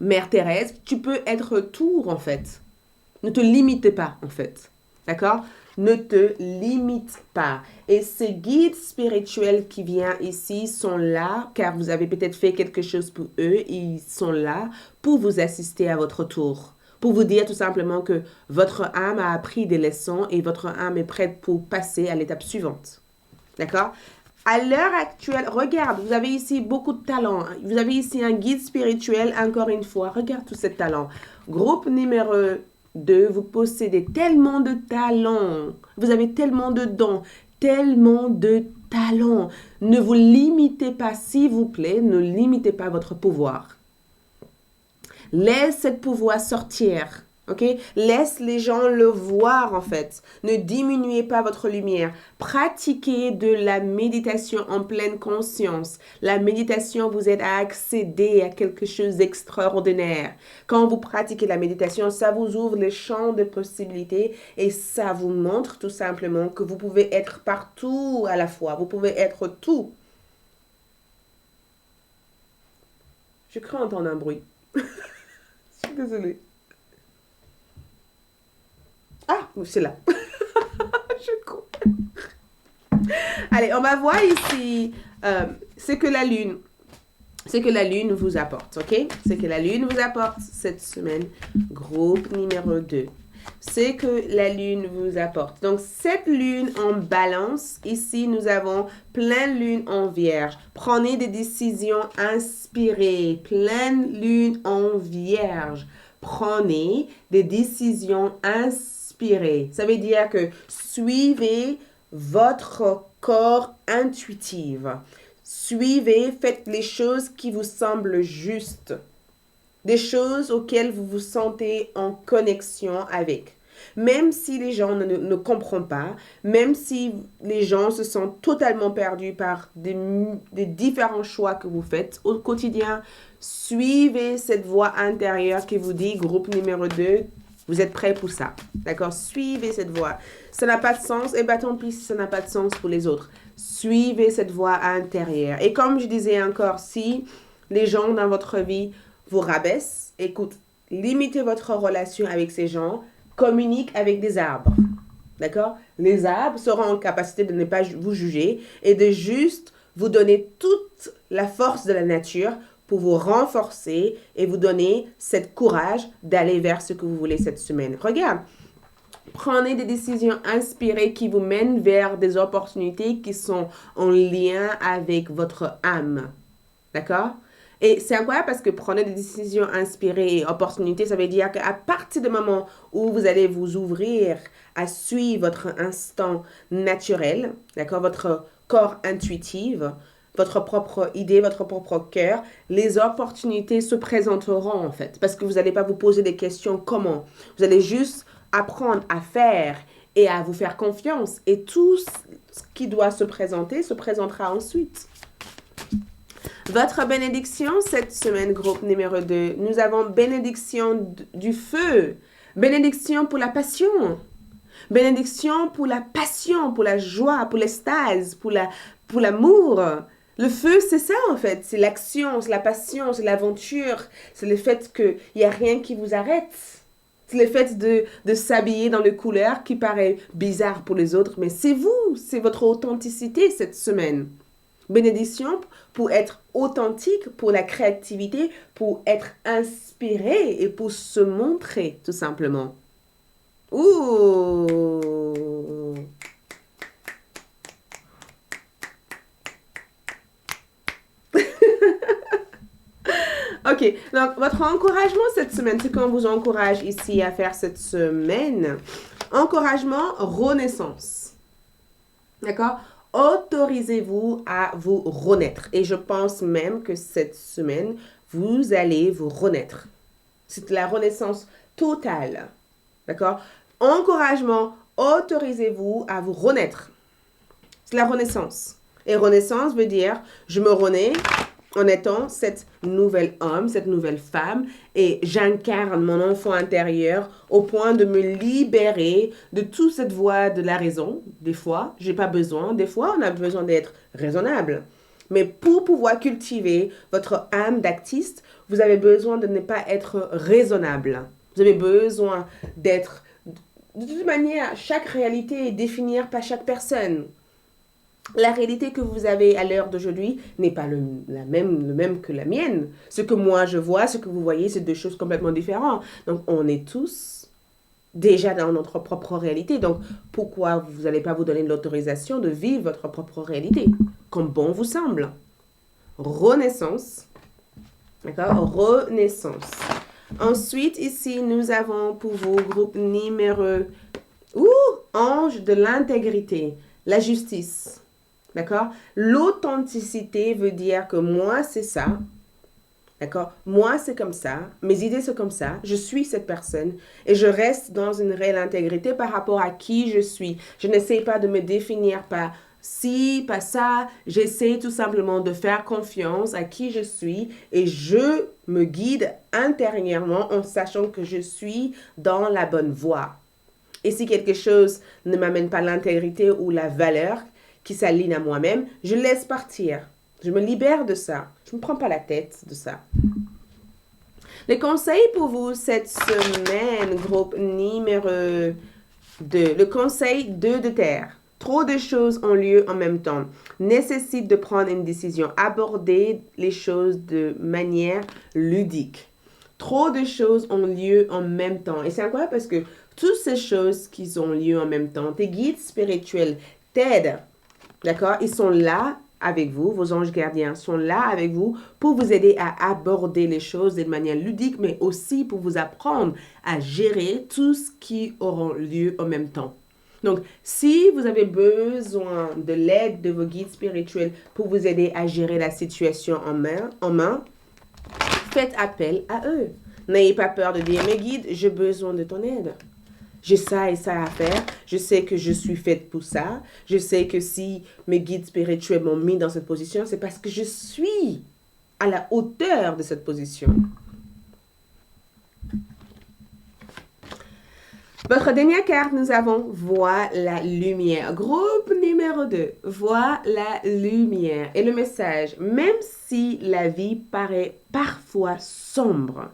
mère Thérèse, tu peux être tout en fait. Ne te limite pas en fait. D'accord? Ne te limite pas. Et ces guides spirituels qui viennent ici sont là car vous avez peut-être fait quelque chose pour eux. Ils sont là pour vous assister à votre tour. Pour vous dire tout simplement que votre âme a appris des leçons et votre âme est prête pour passer à l'étape suivante. D'accord? À l'heure actuelle, regarde, vous avez ici beaucoup de talents. Vous avez ici un guide spirituel, encore une fois. Regarde tous ces talents. Groupe numéro 2, vous possédez tellement de talents. Vous avez tellement de dons, tellement de talents. Ne vous limitez pas, s'il vous plaît, ne limitez pas votre pouvoir. Laisse ce pouvoir sortir, ok? Laisse les gens le voir en fait. Ne diminuez pas votre lumière. Pratiquez de la méditation en pleine conscience. La méditation vous aide à accéder à quelque chose d'extraordinaire. Quand vous pratiquez la méditation, ça vous ouvre les champs de possibilités et ça vous montre tout simplement que vous pouvez être partout à la fois. Vous pouvez être tout. Je crains entendre un bruit. Je suis désolée. Ah, c'est là. Je cours. Allez, on va voir ici ce que la lune vous apporte, ok? Ce que la lune vous apporte cette semaine. Groupe numéro 2. Ce que la lune vous apporte. Donc, cette lune en balance, ici, nous avons pleine lune en vierge. Prenez des décisions inspirées. Pleine lune en vierge. Prenez des décisions inspirées. Ça veut dire que suivez votre corps intuitif. Suivez, faites les choses qui vous semblent justes. Des choses auxquelles vous vous sentez en connexion avec. Même si les gens ne comprennent pas, même si les gens se sentent totalement perdus par des différents choix que vous faites au quotidien, suivez cette voix intérieure qui vous dit, groupe numéro 2, vous êtes prêts pour ça. D'accord? Suivez cette voix. Ça n'a pas de sens, et bien tant pis si ça n'a pas de sens pour les autres. Suivez cette voix intérieure. Et comme je disais encore, si les gens dans votre vie vous rabaisse, écoute, limitez votre relation avec ces gens, communique avec des arbres, d'accord? Les arbres seront en capacité de ne pas vous juger et de juste vous donner toute la force de la nature pour vous renforcer et vous donner cette courage d'aller vers ce que vous voulez cette semaine. Regarde, Prenez des décisions inspirées qui vous mènent vers des opportunités qui sont en lien avec votre âme. D'accord? Et c'est incroyable parce que prenez des décisions inspirées et opportunités, ça veut dire qu'à partir du moment où vous allez vous ouvrir à suivre votre instinct naturel, d'accord, votre corps intuitif, votre propre idée, votre propre cœur, les opportunités se présenteront en fait. Parce que vous n'allez pas vous poser des questions comment. Vous allez juste apprendre à faire et à vous faire confiance. Et tout ce qui doit se présenter se présentera ensuite. Votre bénédiction cette semaine, groupe numéro 2. Nous avons bénédiction du feu. Bénédiction pour la passion. Bénédiction pour la passion, pour la joie, pour l'extase, pour l'amour. Le feu, c'est ça en fait. C'est l'action, c'est la passion, c'est l'aventure. C'est le fait qu'il n'y a rien qui vous arrête. C'est le fait de s'habiller dans les couleurs qui paraît bizarre pour les autres. Mais c'est vous, c'est votre authenticité cette semaine. Bénédiction pour être authentique, pour la créativité, pour être inspiré et pour se montrer tout simplement. Ouh! Ok, donc votre encouragement cette semaine, c'est qu'on vous encourage ici à faire cette semaine. Encouragement, renaissance. D'accord? Autorisez-vous à vous renaître. Et je pense même que cette semaine, vous allez vous renaître. C'est la renaissance totale. D'accord? Encouragement, autorisez-vous à vous renaître. C'est la renaissance. Et renaissance veut dire, je me renais en étant cette nouvelle homme, cette nouvelle femme, et j'incarne mon enfant intérieur au point de me libérer de toute cette voie de la raison. Des fois, j'ai pas besoin. Des fois, on a besoin d'être raisonnable. Mais pour pouvoir cultiver votre âme d'actiste, vous avez besoin de ne pas être raisonnable. Vous avez besoin d'être... De toute manière, chaque réalité est définie par chaque personne. La réalité que vous avez à l'heure d'aujourd'hui n'est pas le même que la mienne. Ce que moi je vois, ce que vous voyez, c'est deux choses complètement différentes. Donc, on est tous déjà dans notre propre réalité. Donc, pourquoi vous n'allez pas vous donner l'autorisation de vivre votre propre réalité, comme bon vous semble? Renaissance. D'accord? Renaissance. Ensuite, ici, nous avons pour vous, groupe numéro... ange de l'intégrité, la justice. D'accord? L'authenticité veut dire que moi, c'est ça. D'accord? Moi, c'est comme ça. Mes idées sont comme ça. Je suis cette personne. Et je reste dans une réelle intégrité par rapport à qui je suis. Je n'essaie pas de me définir par ci, pas ça. J'essaie tout simplement de faire confiance à qui je suis. Et je me guide intérieurement en sachant que je suis dans la bonne voie. Et si quelque chose ne m'amène pas l'intégrité ou la valeur qui s'aligne à moi-même, je laisse partir. Je me libère de ça. Je ne me prends pas la tête de ça. Les conseils pour vous cette semaine, groupe numéro 2. Le conseil 2 de terre. Trop de choses ont lieu en même temps. Nécessite de prendre une décision. Aborder les choses de manière ludique. Trop de choses ont lieu en même temps. Et c'est incroyable parce que toutes ces choses qui ont lieu en même temps, tes guides spirituels t'aident. D'accord? Ils sont là avec vous, vos anges gardiens sont là avec vous pour vous aider à aborder les choses de manière ludique, mais aussi pour vous apprendre à gérer tout ce qui aura lieu en même temps. Donc, si vous avez besoin de l'aide de vos guides spirituels pour vous aider à gérer la situation en main, faites appel à eux. N'ayez pas peur de dire, mes guides, j'ai besoin de ton aide. J'ai ça et ça à faire. Je sais que je suis faite pour ça. Je sais que si mes guides spirituels m'ont mis dans cette position, c'est parce que je suis à la hauteur de cette position. Votre dernière carte, nous avons Vois la lumière. Groupe numéro 2, Vois la lumière. Et le message, même si la vie paraît parfois sombre,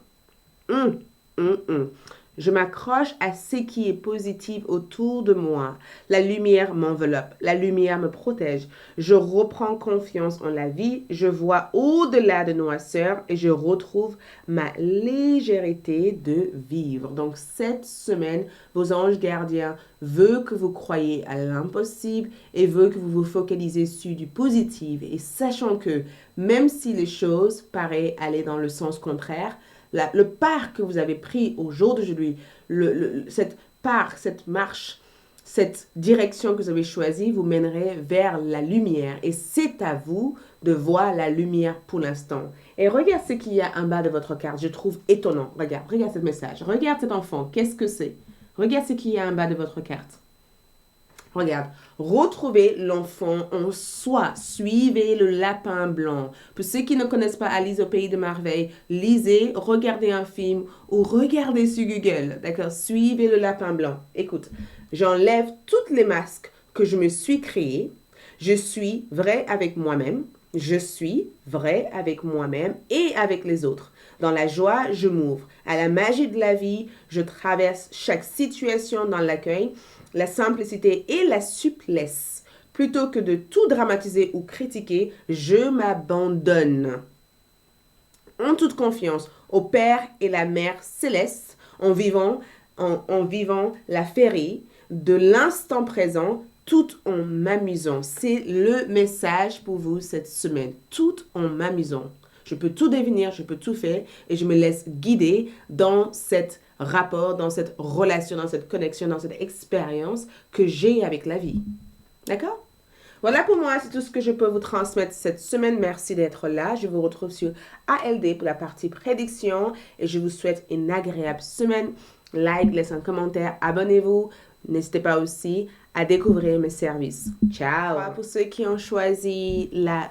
Je m'accroche à ce qui est positif autour de moi. La lumière m'enveloppe. La lumière me protège. Je reprends confiance en la vie. Je vois au-delà de noirceur et je retrouve ma légèreté de vivre. Donc, cette semaine, vos anges gardiens veulent que vous croyiez à l'impossible et veulent que vous vous focalisez sur du positif. Et sachant que même si les choses paraissent aller dans le sens contraire, le part que vous avez pris au jour d'aujourd'hui, cette part, cette marche, cette direction que vous avez choisie vous mènerait vers la lumière. Et c'est à vous de voir la lumière pour l'instant. Et regarde ce qu'il y a en bas de votre carte. Je trouve étonnant. Regarde ce message. Regarde cet enfant. Qu'est-ce que c'est? Regarde ce qu'il y a en bas de votre carte. Regarde, retrouvez l'enfant en soi. Suivez le lapin blanc. Pour ceux qui ne connaissent pas Alice au pays de merveilles, lisez, regardez un film ou regardez sur Google. D'accord? Suivez le lapin blanc. Écoute, j'enlève toutes les masques que je me suis créés. Je suis vrai avec moi-même. Je suis vrai avec moi-même et avec les autres. Dans la joie, je m'ouvre. À la magie de la vie, je traverse chaque situation dans l'accueil, la simplicité et la souplesse. Plutôt que de tout dramatiser ou critiquer, je m'abandonne en toute confiance au Père et la Mère céleste en vivant la féerie de l'instant présent tout en m'amusant. C'est le message pour vous cette semaine. Tout en m'amusant. Je peux tout devenir, je peux tout faire et je me laisse guider dans cet rapport, dans cette relation, dans cette connexion, dans cette expérience que j'ai avec la vie. D'accord? Voilà pour moi, c'est tout ce que je peux vous transmettre cette semaine. Merci d'être là. Je vous retrouve sur ALD pour la partie prédiction et je vous souhaite une agréable semaine. Like, laissez un commentaire, abonnez-vous. N'hésitez pas aussi à découvrir mes services. Ciao! Pour ceux qui ont choisi la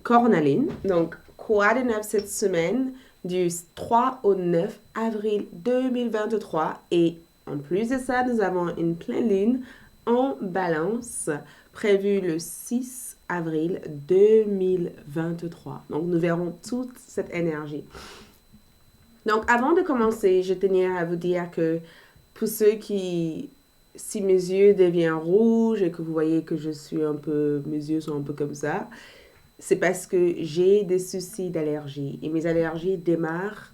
cornaline, donc quoi de neuf cette semaine du 3 au 9 avril 2023 et en plus de ça, nous avons une pleine lune en balance prévue le 6 avril 2023. Donc, nous verrons toute cette énergie. Donc, avant de commencer, je tenais à vous dire que pour ceux qui, si mes yeux deviennent rouges et que vous voyez que mes yeux sont un peu comme ça, c'est parce que j'ai des soucis d'allergie. Et mes allergies démarrent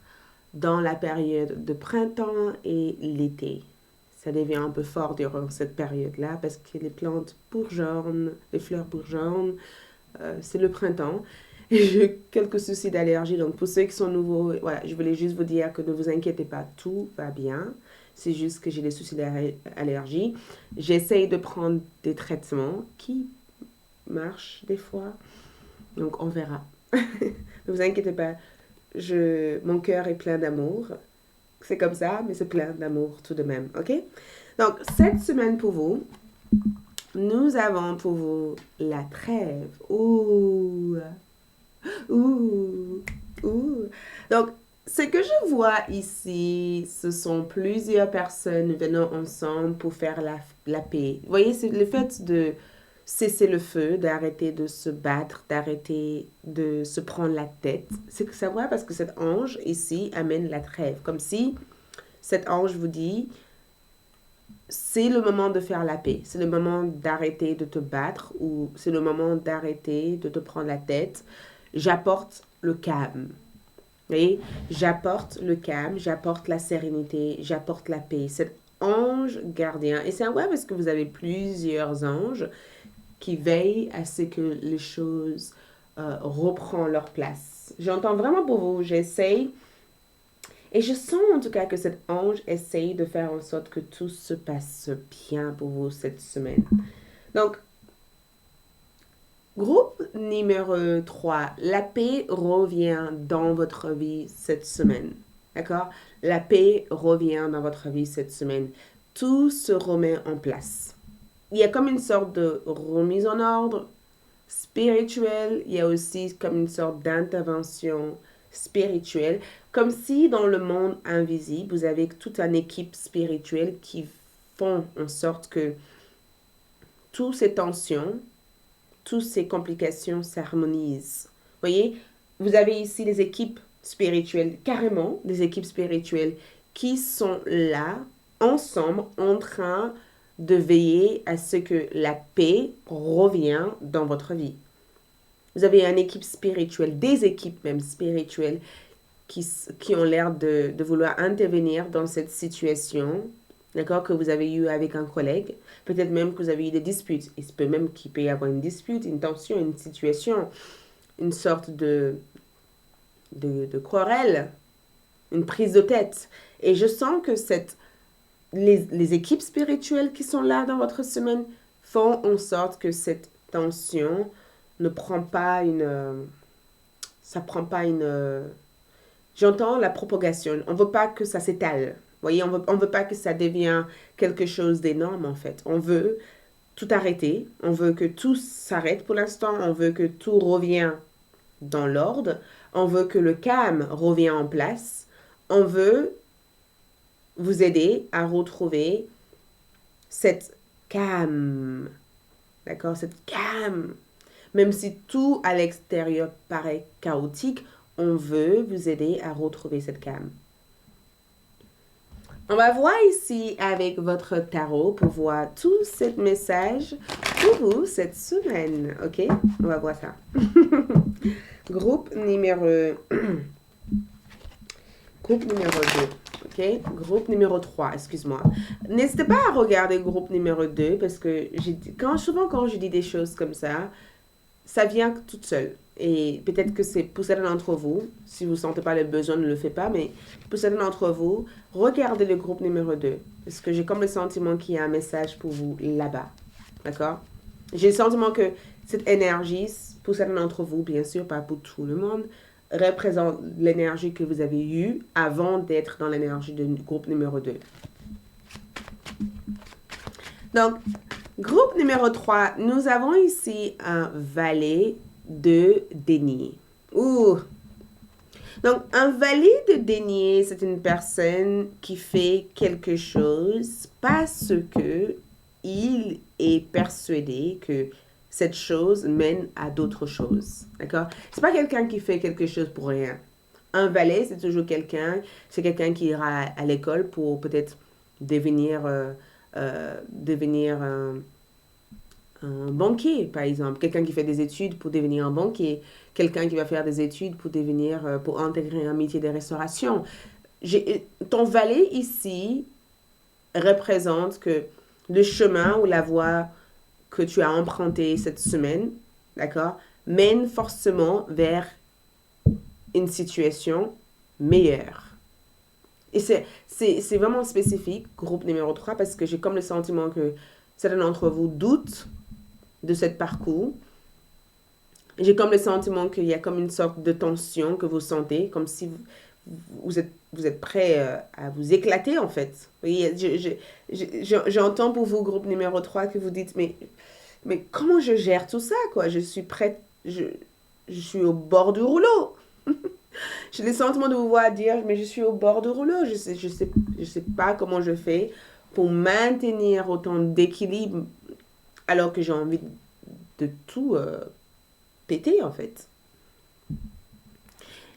dans la période de printemps et l'été. Ça devient un peu fort durant cette période-là parce que les plantes bourgeonnent, les fleurs bourgeonnent. C'est le printemps. Et j'ai quelques soucis d'allergie. Donc, pour ceux qui sont nouveaux, voilà, je voulais juste vous dire que ne vous inquiétez pas, tout va bien. C'est juste que j'ai des soucis d'allergie. J'essaye de prendre des traitements qui marchent des fois. Donc, on verra. Ne vous inquiétez pas. Mon cœur est plein d'amour. C'est comme ça, mais c'est plein d'amour tout de même. OK? Donc, cette semaine pour vous, nous avons pour vous la trêve. Ouh! Ouh! Ouh! Donc, ce que je vois ici, ce sont plusieurs personnes venant ensemble pour faire la paix. Vous voyez, c'est le fait de cesser le feu, d'arrêter de se battre, d'arrêter de se prendre la tête. C'est que ça va parce que cet ange ici amène la trêve. Comme si cet ange vous dit, c'est le moment de faire la paix. C'est le moment d'arrêter de te battre ou c'est le moment d'arrêter de te prendre la tête. J'apporte le calme. Vous voyez? J'apporte le calme, j'apporte la sérénité, j'apporte la paix. Cet ange gardien. Et c'est vrai parce que vous avez plusieurs anges qui veillent à ce que les choses reprennent leur place. J'entends vraiment pour vous, j'essaye. Et je sens en tout cas que cet ange essaye de faire en sorte que tout se passe bien pour vous cette semaine. Donc, groupe numéro 3, la paix revient dans votre vie cette semaine. D'accord? La paix revient dans votre vie cette semaine. Tout se remet en place. Il y a comme une sorte de remise en ordre spirituelle. Il y a aussi comme une sorte d'intervention spirituelle. Comme si dans le monde invisible, vous avez toute une équipe spirituelle qui font en sorte que toutes ces tensions, toutes ces complications s'harmonisent. Vous voyez, vous avez ici des équipes spirituelles, carrément des équipes spirituelles qui sont là, ensemble, en train de veiller à ce que la paix revienne dans votre vie. Vous avez une équipe spirituelle, des équipes même spirituelles qui ont l'air de vouloir intervenir dans cette situation, d'accord, que vous avez eu avec un collègue. Peut-être même que vous avez eu des disputes. Il se peut même qu'il peut y avoir une dispute, une tension, une situation, une sorte de querelle, une prise de tête. Et je sens que les équipes spirituelles qui sont là dans votre semaine font en sorte que cette tension ne prend pas j'entends la propagation. On ne veut pas que ça s'étale. Vous voyez, on veut pas que ça devienne quelque chose d'énorme, en fait. On veut tout arrêter. On veut que tout s'arrête pour l'instant. On veut que tout revienne dans l'ordre. On veut que le calme revienne en place. On veut vous aider à retrouver cette calme. D'accord? Cette calme. Même si tout à l'extérieur paraît chaotique, on veut vous aider à retrouver cette calme. On va voir ici avec votre tarot pour voir tout ce message pour vous cette semaine. OK? On va voir ça. Groupe numéro 2. OK? Groupe numéro 3, excuse-moi. N'hésitez pas à regarder le groupe numéro 2 parce que souvent quand je dis des choses comme ça vient toute seule. Et peut-être que c'est pour certains d'entre vous, si vous ne sentez pas le besoin, ne le faites pas, mais pour certains d'entre vous, regardez le groupe numéro 2. Parce que j'ai comme le sentiment qu'il y a un message pour vous là-bas. D'accord? J'ai le sentiment que cette énergie, pour certains d'entre vous, bien sûr, pas pour tout le monde, représente l'énergie que vous avez eue avant d'être dans l'énergie du groupe numéro 2. Donc, groupe numéro 3, nous avons ici un valet de denier. Ouh! Donc, un valet de denier, c'est une personne qui fait quelque chose parce que il est persuadé que cette chose mène à d'autres choses. D'accord? C'est pas quelqu'un qui fait quelque chose pour rien. Un valet, c'est toujours quelqu'un qui ira à l'école pour peut-être devenir un banquier, par exemple. Quelqu'un qui fait des études pour devenir un banquier. Quelqu'un qui va faire des études pour intégrer un métier de restauration. Ton valet ici représente que le chemin ou la voie que tu as emprunté cette semaine, d'accord, mène forcément vers une situation meilleure. Et c'est vraiment spécifique, groupe numéro 3, parce que j'ai comme le sentiment que certains d'entre vous doutent de ce parcours. J'ai comme le sentiment qu'il y a comme une sorte de tension que vous sentez, comme si vous êtes prêt à vous éclater, en fait. Vous voyez, j'entends pour vous, groupe numéro 3, que vous dites, mais comment je gère tout ça, quoi? Je suis prête, je suis au bord du rouleau. J'ai le sentiment de vous voir dire, mais je suis au bord du rouleau. Je sais pas comment je fais pour maintenir autant d'équilibre alors que j'ai envie de tout péter, en fait.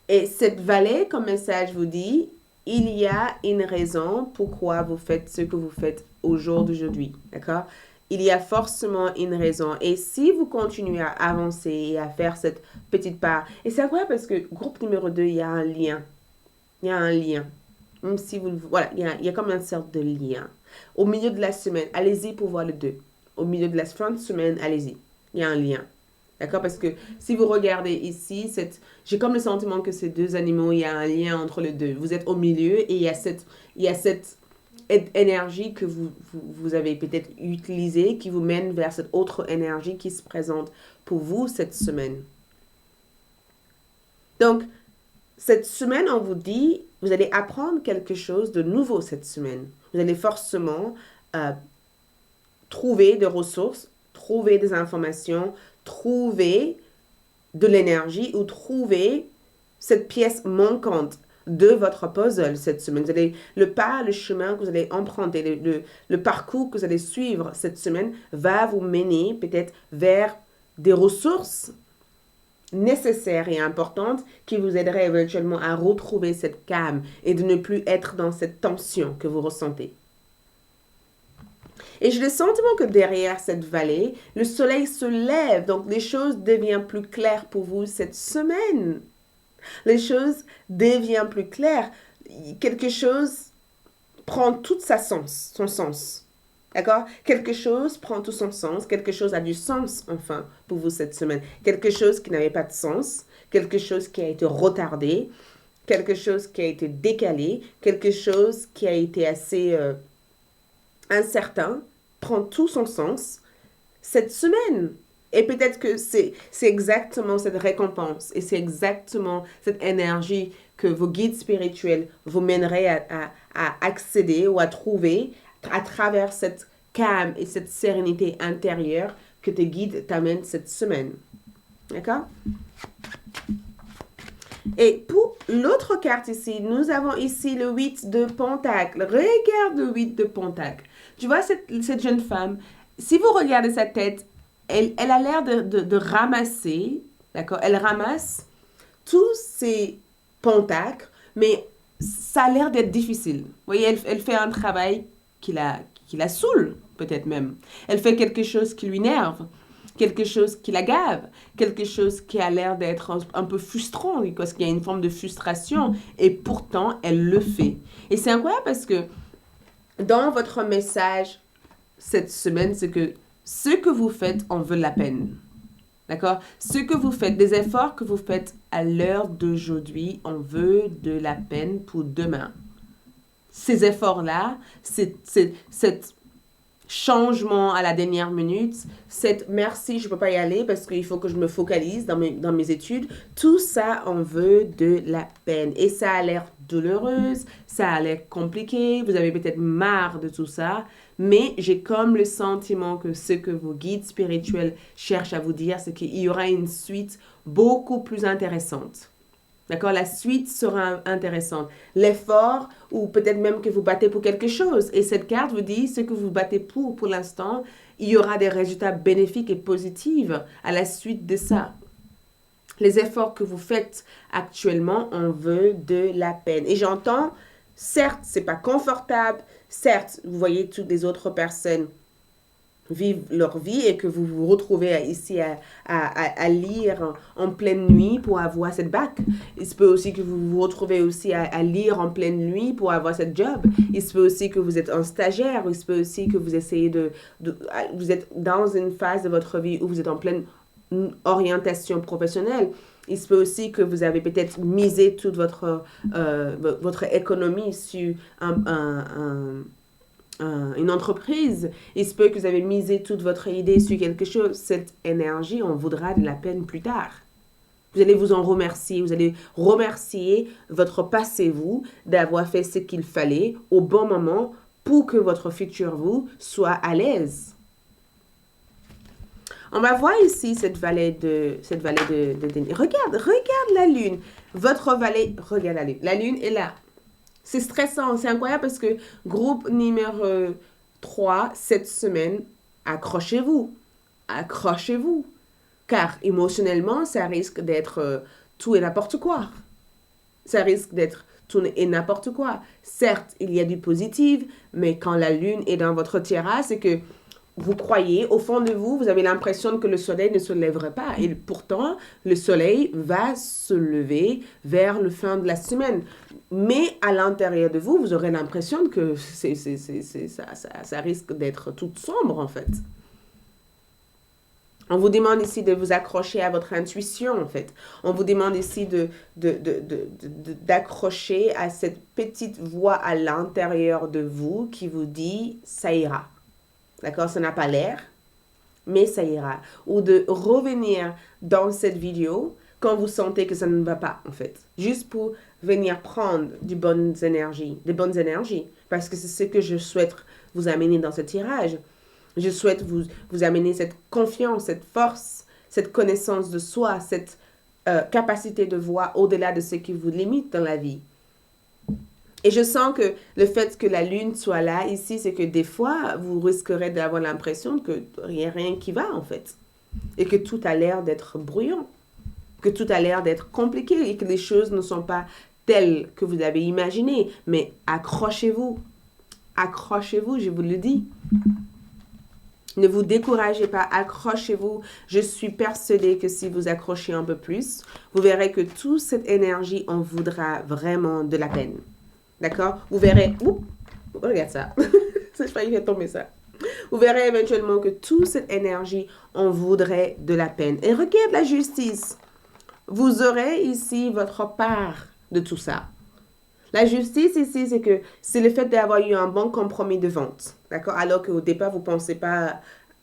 Et cette vallée, comme message vous dit, il y a une raison pourquoi vous faites ce que vous faites au jour d'aujourd'hui, d'accord? Il y a forcément une raison. Et si vous continuez à avancer et à faire cette petite part, et c'est incroyable parce que groupe numéro 2, il y a un lien. Il y a un lien. Même si voilà, il y a comme une sorte de lien. Au milieu de la semaine, allez-y pour voir le 2. Au milieu de la fin de semaine, allez-y. Il y a un lien. D'accord? Parce que si vous regardez ici, j'ai comme le sentiment que ces deux animaux, il y a un lien entre les deux. Vous êtes au milieu et il y a cette énergie que vous avez peut-être utilisée qui vous mène vers cette autre énergie qui se présente pour vous cette semaine. Donc, cette semaine, on vous dit, vous allez apprendre quelque chose de nouveau cette semaine. Vous allez forcément trouver des ressources, trouver des informations, trouver de l'énergie ou trouver cette pièce manquante de votre puzzle cette semaine. Vous allez, le chemin que vous allez emprunter, le parcours que vous allez suivre cette semaine va vous mener peut-être vers des ressources, nécessaires et importantes qui vous aideraient éventuellement à retrouver cette calme et de ne plus être dans cette tension que vous ressentez. Et j'ai le sentiment que derrière cette vallée, le soleil se lève, donc les choses deviennent plus claires pour vous cette semaine. Les choses deviennent plus claires. Quelque chose prend tout son sens. D'accord? Quelque chose prend tout son sens. Quelque chose a du sens, enfin, pour vous cette semaine. Quelque chose qui n'avait pas de sens. Quelque chose qui a été retardé. Quelque chose qui a été décalé. Quelque chose qui a été assez incertain. Prend tout son sens cette semaine. Et peut-être que c'est exactement cette récompense et c'est exactement cette énergie que vos guides spirituels vous mèneraient à accéder ou à trouver à travers cette calme et cette sérénité intérieure que tes guides t'amènent cette semaine. D'accord? Et pour l'autre carte ici, nous avons ici le 8 de Pentacle. Regarde le 8 de Pentacle. Tu vois cette jeune femme, si vous regardez sa tête, elle a l'air de ramasser, d'accord? Elle ramasse tous ces pentacles, mais ça a l'air d'être difficile. Vous voyez, elle fait un travail qui la saoule, peut-être même. Elle fait quelque chose qui lui énerve, quelque chose qui la gave, quelque chose qui a l'air d'être un peu frustrant, parce qu'il y a une forme de frustration, et pourtant, elle le fait. Et c'est incroyable parce que dans votre message cette semaine, c'est que ce que vous faites en vaut la peine. D'accord? Ce que vous faites, des efforts que vous faites à l'heure d'aujourd'hui, en veut de la peine pour demain. Ces efforts-là, cet changement à la dernière minute, cette merci, je ne peux pas y aller parce qu'il faut que je me focalise dans mes études, tout ça en veut de la peine. Et ça a l'air douloureuse, ça a l'air compliqué, vous avez peut-être marre de tout ça, mais j'ai comme le sentiment que ce que vos guides spirituels cherchent à vous dire, c'est qu'il y aura une suite beaucoup plus intéressante. D'accord? La suite sera intéressante. L'effort, ou peut-être même que vous battez pour quelque chose. Et cette carte vous dit, ce que vous battez pour l'instant, il y aura des résultats bénéfiques et positifs à la suite de ça. Les efforts que vous faites actuellement en veut de la peine. Et j'entends, certes, c'est pas confortable. Certes, vous voyez toutes les autres personnes vivent leur vie et que vous vous retrouvez ici à lire en pleine nuit pour avoir cette bac. Il se peut aussi que vous vous retrouvez aussi à lire en pleine nuit pour avoir cette job. Il se peut aussi que vous êtes un stagiaire. Il se peut aussi que vous essayez vous êtes dans une phase de votre vie où vous êtes en pleine orientation professionnelle. Il se peut aussi que vous avez peut-être misé toute votre économie sur une entreprise. Il se peut que vous avez misé toute votre idée sur quelque chose. Cette énergie, on vaudra de la peine plus tard. Vous allez vous en remercier. Vous allez remercier votre passé, vous, d'avoir fait ce qu'il fallait au bon moment pour que votre futur, vous, soit à l'aise. On va voir ici cette vallée de regarde la lune. Votre vallée, regarde la lune. La lune est là. C'est stressant, c'est incroyable parce que groupe numéro 3, cette semaine, accrochez-vous. Accrochez-vous. Car émotionnellement, ça risque d'être tout et n'importe quoi. Ça risque d'être tout et n'importe quoi. Certes, il y a du positif, mais quand la lune est dans votre terrasse, c'est que vous croyez, au fond de vous, vous avez l'impression que le soleil ne se lèverait pas. Et pourtant, le soleil va se lever vers le fin de la semaine. Mais à l'intérieur de vous, vous aurez l'impression que ça risque d'être tout sombre, en fait. On vous demande ici de vous accrocher à votre intuition, en fait. On vous demande ici d'accrocher à cette petite voix à l'intérieur de vous qui vous dit « ça ira ». D'accord? Ça n'a pas l'air, mais ça ira. Ou de revenir dans cette vidéo quand vous sentez que ça ne va pas, en fait. Juste pour venir prendre des bonnes énergies. Parce que c'est ce que je souhaite vous amener dans ce tirage. Je souhaite vous amener cette confiance, cette force, cette connaissance de soi, cette capacité de voir au-delà de ce qui vous limite dans la vie. Et je sens que le fait que la lune soit là ici, c'est que des fois, vous risquerez d'avoir l'impression qu'il n'y a rien qui va, en fait. Et que tout a l'air d'être bruyant. que tout a l'air d'être compliqué et que les choses ne sont pas telles que vous avez imaginé. Mais accrochez-vous. Accrochez-vous, je vous le dis. Ne vous découragez pas, accrochez-vous. Je suis persuadée que si vous accrochez un peu plus, vous verrez que toute cette énergie en vaudra vraiment de la peine. D'accord? Vous verrez... Oups, regarde ça. Je failli faire tomber ça. Vous verrez éventuellement que toute cette énergie en vaudrait de la peine. Et regarde la justice. Vous aurez ici votre part de tout ça. La justice ici, c'est le fait d'avoir eu un bon compromis de vente. D'accord? Alors qu'au départ, vous ne pensez pas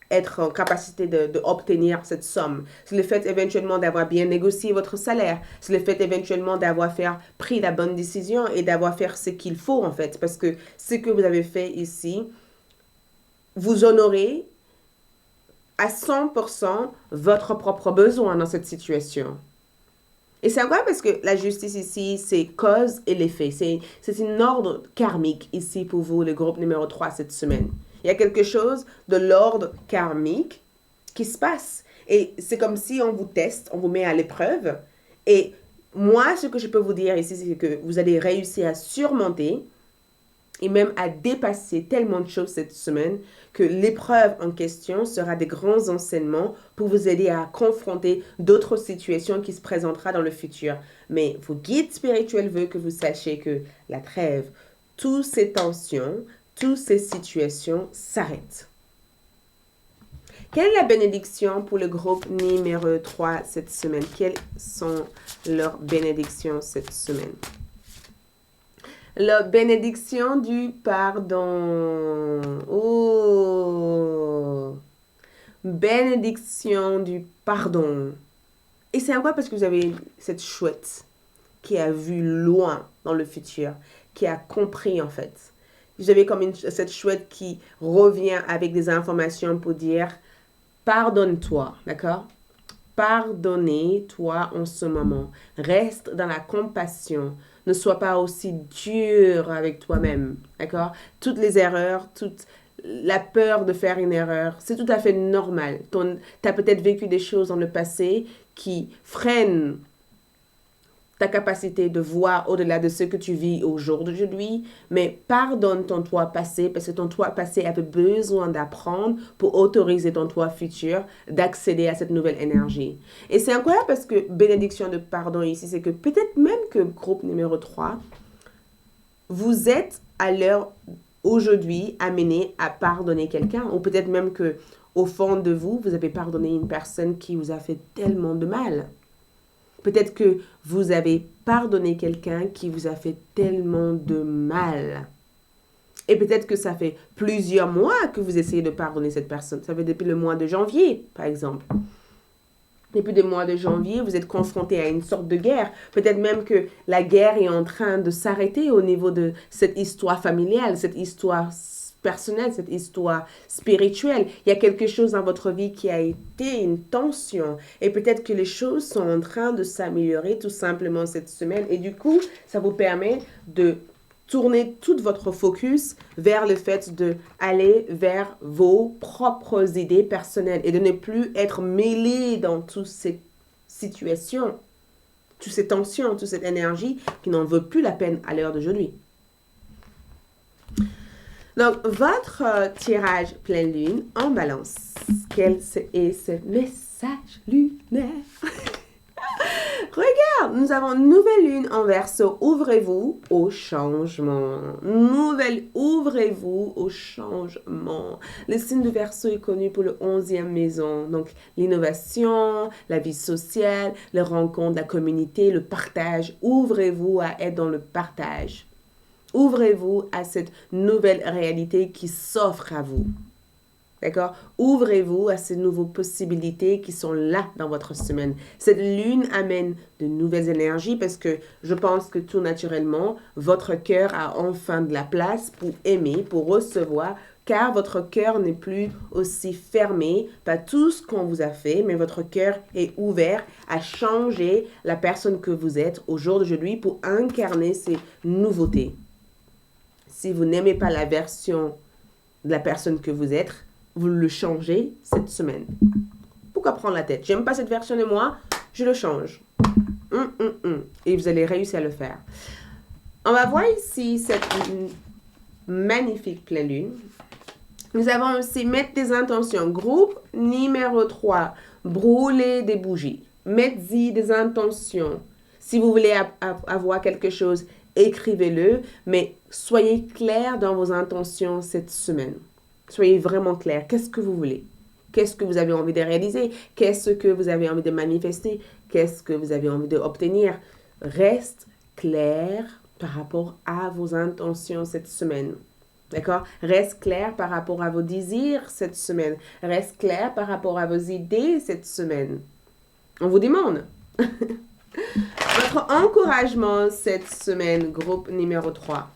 être en capacité d'obtenir cette somme. C'est le fait éventuellement d'avoir bien négocié votre salaire. C'est le fait éventuellement d'avoir pris la bonne décision et d'avoir fait ce qu'il faut en fait. Parce que ce que vous avez fait ici, vous honorez à 100% votre propre besoin dans cette situation. Et c'est quoi? Parce que la justice ici, c'est cause et l'effet. C'est une ordre karmique ici pour vous, le groupe numéro 3 cette semaine. Il y a quelque chose de l'ordre karmique qui se passe. Et c'est comme si on vous teste, on vous met à l'épreuve. Et moi, ce que je peux vous dire ici, c'est que vous allez réussir à surmonter et même à dépasser tellement de choses cette semaine que l'épreuve en question sera des grands enseignements pour vous aider à confronter d'autres situations qui se présenteront dans le futur. Mais vos guides spirituels veulent que vous sachiez que la trêve, toutes ces tensions, toutes ces situations s'arrêtent. Quelle est la bénédiction pour le groupe numéro 3 cette semaine? Quelles sont leurs bénédictions cette semaine? La bénédiction du pardon. Oh! Bénédiction du pardon. Et c'est quoi? Parce que vous avez cette chouette qui a vu loin dans le futur, qui a compris en fait. Vous avez comme cette chouette qui revient avec des informations pour dire pardonne-toi, d'accord? Pardonnez-toi en ce moment. Reste dans la compassion. Ne sois pas aussi dur avec toi-même, d'accord? Toutes les erreurs, toute la peur de faire une erreur, c'est tout à fait normal. Tu as peut-être vécu des choses dans le passé qui freinent ta capacité de voir au-delà de ce que tu vis aujourd'hui, mais pardonne ton toi passé parce que ton toi passé avait besoin d'apprendre pour autoriser ton toi futur d'accéder à cette nouvelle énergie. Et c'est incroyable parce que bénédiction de pardon ici, c'est que peut-être même que groupe numéro 3, vous êtes à l'heure aujourd'hui amené à pardonner quelqu'un ou peut-être même que au fond de vous, vous avez pardonné une personne qui vous a fait tellement de mal. Peut-être que vous avez pardonné quelqu'un qui vous a fait tellement de mal. Et peut-être que ça fait plusieurs mois que vous essayez de pardonner cette personne. Ça fait depuis le mois de janvier, par exemple. Depuis le mois de janvier, vous êtes confronté à une sorte de guerre. Peut-être même que la guerre est en train de s'arrêter au niveau de cette histoire familiale, cette histoire personnelle, cette histoire spirituelle. Il y a quelque chose dans votre vie qui a été une tension et peut-être que les choses sont en train de s'améliorer tout simplement cette semaine et du coup, ça vous permet de tourner tout votre focus vers le fait d'aller vers vos propres idées personnelles et de ne plus être mêlé dans toutes ces situations, toutes ces tensions, toute cette énergie qui n'en vaut plus la peine à l'heure d'aujourd'hui. Donc, votre tirage pleine lune en balance. Quel est ce message lunaire? Regarde, nous avons une nouvelle lune en Verseau. Ouvrez-vous au changement. Ouvrez-vous au changement. Le signe de Verseau est connu pour le 11e maison. Donc, l'innovation, la vie sociale, les rencontres, la communauté, le partage. Ouvrez-vous à être dans le partage. Ouvrez-vous à cette nouvelle réalité qui s'offre à vous. D'accord? Ouvrez-vous à ces nouvelles possibilités qui sont là dans votre semaine. Cette lune amène de nouvelles énergies parce que je pense que tout naturellement, votre cœur a enfin de la place pour aimer, pour recevoir, car votre cœur n'est plus aussi fermé par tout ce qu'on vous a fait, mais votre cœur est ouvert à changer la personne que vous êtes au jour d'aujourd'hui pour incarner ces nouveautés. Si vous n'aimez pas la version de la personne que vous êtes, vous le changez cette semaine. Pourquoi prendre la tête? J'aime pas cette version de moi, je le change. Et vous allez réussir à le faire. On va voir ici cette magnifique pleine lune. Nous avons aussi mettre des intentions. Groupe numéro 3, brûler des bougies. Mettez des intentions. Si vous voulez avoir quelque chose, écrivez-le, mais soyez clair dans vos intentions cette semaine. Soyez vraiment clair. Qu'est-ce que vous voulez? Qu'est-ce que vous avez envie de réaliser? Qu'est-ce que vous avez envie de manifester? Qu'est-ce que vous avez envie d'obtenir? Reste clair par rapport à vos intentions cette semaine. D'accord? Reste clair par rapport à vos désirs cette semaine. Reste clair par rapport à vos idées cette semaine. On vous demande. Votre encouragement cette semaine, groupe numéro 3.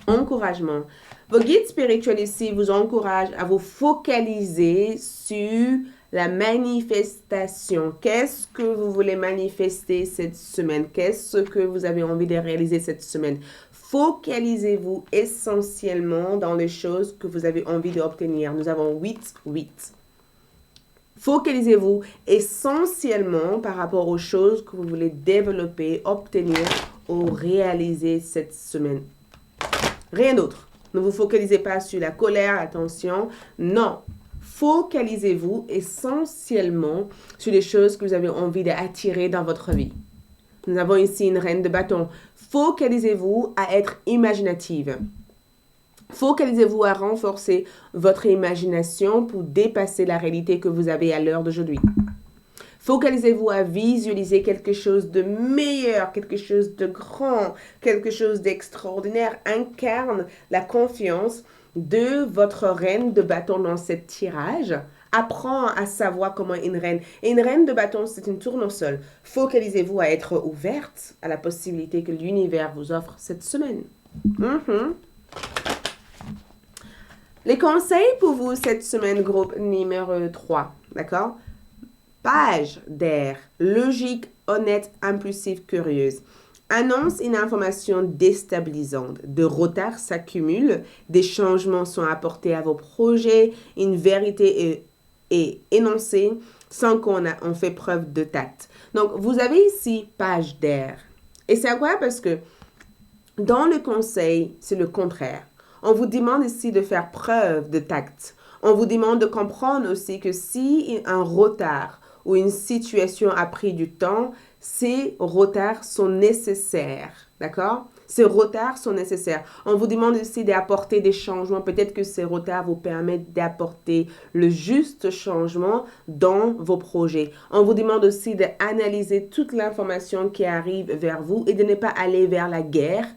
Encouragement. Vos guides spirituels ici vous encouragent à vous focaliser sur la manifestation. Qu'est-ce que vous voulez manifester cette semaine? Qu'est-ce que vous avez envie de réaliser cette semaine? Focalisez-vous essentiellement dans les choses que vous avez envie d'obtenir. Nous avons 8. Focalisez-vous essentiellement par rapport aux choses que vous voulez développer, obtenir ou réaliser cette semaine. Rien d'autre. Ne vous focalisez pas sur la colère, la tension. Non. Focalisez-vous essentiellement sur les choses que vous avez envie d'attirer dans votre vie. Nous avons ici une reine de bâton. Focalisez-vous à être imaginative. Focalisez-vous à renforcer votre imagination pour dépasser la réalité que vous avez à l'heure d'aujourd'hui. Focalisez-vous à visualiser quelque chose de meilleur, quelque chose de grand, quelque chose d'extraordinaire. Incarne la confiance de votre reine de bâton dans ce tirage. Apprends à savoir comment une reine. Et une reine de bâton, c'est une tournesol. Focalisez-vous à être ouverte à la possibilité que l'univers vous offre cette semaine. Les conseils pour vous cette semaine, groupe numéro 3. D'accord? Page d'air, logique, honnête, impulsive, curieuse. Annonce une information déstabilisante. De retard s'accumule, des changements sont apportés à vos projets, une vérité est énoncée sans qu'on fait preuve de tact. Donc, vous avez ici page d'air. Et c'est incroyable parce que dans le conseil, c'est le contraire. On vous demande ici de faire preuve de tact. On vous demande de comprendre aussi que si un retard ou une situation a pris du temps, ces retards sont nécessaires. D'accord? Ces retards sont nécessaires. On vous demande aussi d'apporter des changements. Peut-être que ces retards vous permettent d'apporter le juste changement dans vos projets. On vous demande aussi d'analyser toute l'information qui arrive vers vous et de ne pas aller vers la guerre,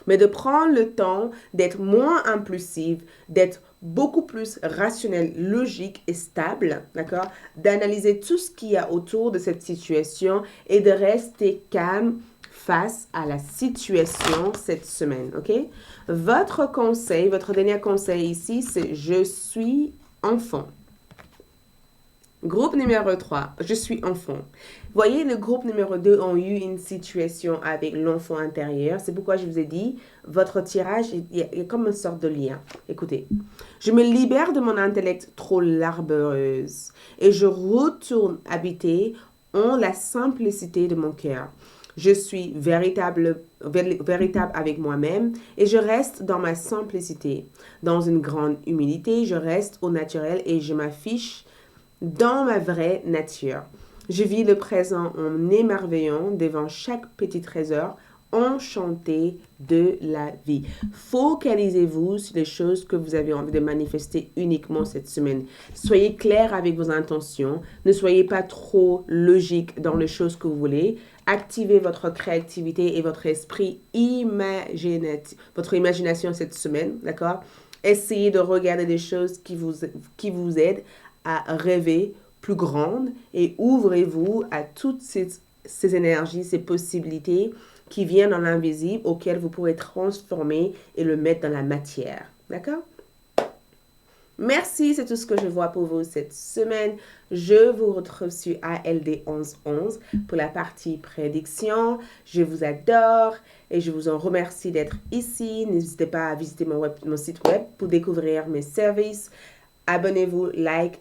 mais de prendre le temps d'être moins impulsive, d'être beaucoup plus rationnel, logique et stable, d'accord? D'analyser tout ce qu'il y a autour de cette situation et de rester calme face à la situation cette semaine, ok? Votre conseil, votre dernier conseil ici, c'est « Je suis enfant ». Groupe numéro 3, je suis enfant. Voyez, le groupe numéro 2 ont eu une situation avec l'enfant intérieur. C'est pourquoi je vous ai dit, votre tirage, il y a comme une sorte de lien. Écoutez, je me libère de mon intellect trop laborieuse et je retourne habiter en la simplicité de mon cœur. Je suis véritable avec moi-même et je reste dans ma simplicité. Dans une grande humilité, je reste au naturel et je m'affiche dans ma vraie nature. Je vis le présent en émerveillant devant chaque petit trésor, enchanté de la vie. Focalisez-vous sur les choses que vous avez envie de manifester uniquement cette semaine. Soyez clair avec vos intentions. Ne soyez pas trop logique dans les choses que vous voulez. Activez votre créativité et votre esprit imaginatif, votre imagination cette semaine, d'accord? Essayez de regarder des choses qui vous aident à rêver plus grande et ouvrez-vous à toutes ces énergies, ces possibilités qui viennent dans l'invisible auxquelles vous pourrez transformer et le mettre dans la matière. D'accord? Merci, c'est tout ce que je vois pour vous cette semaine. Je vous retrouve sur ALD 1111 pour la partie prédiction. Je vous adore et je vous en remercie d'être ici. N'hésitez pas à visiter mon site web pour découvrir mes services. Abonnez-vous, like,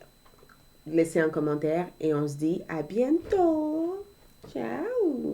laissez un commentaire et on se dit à bientôt. Ciao.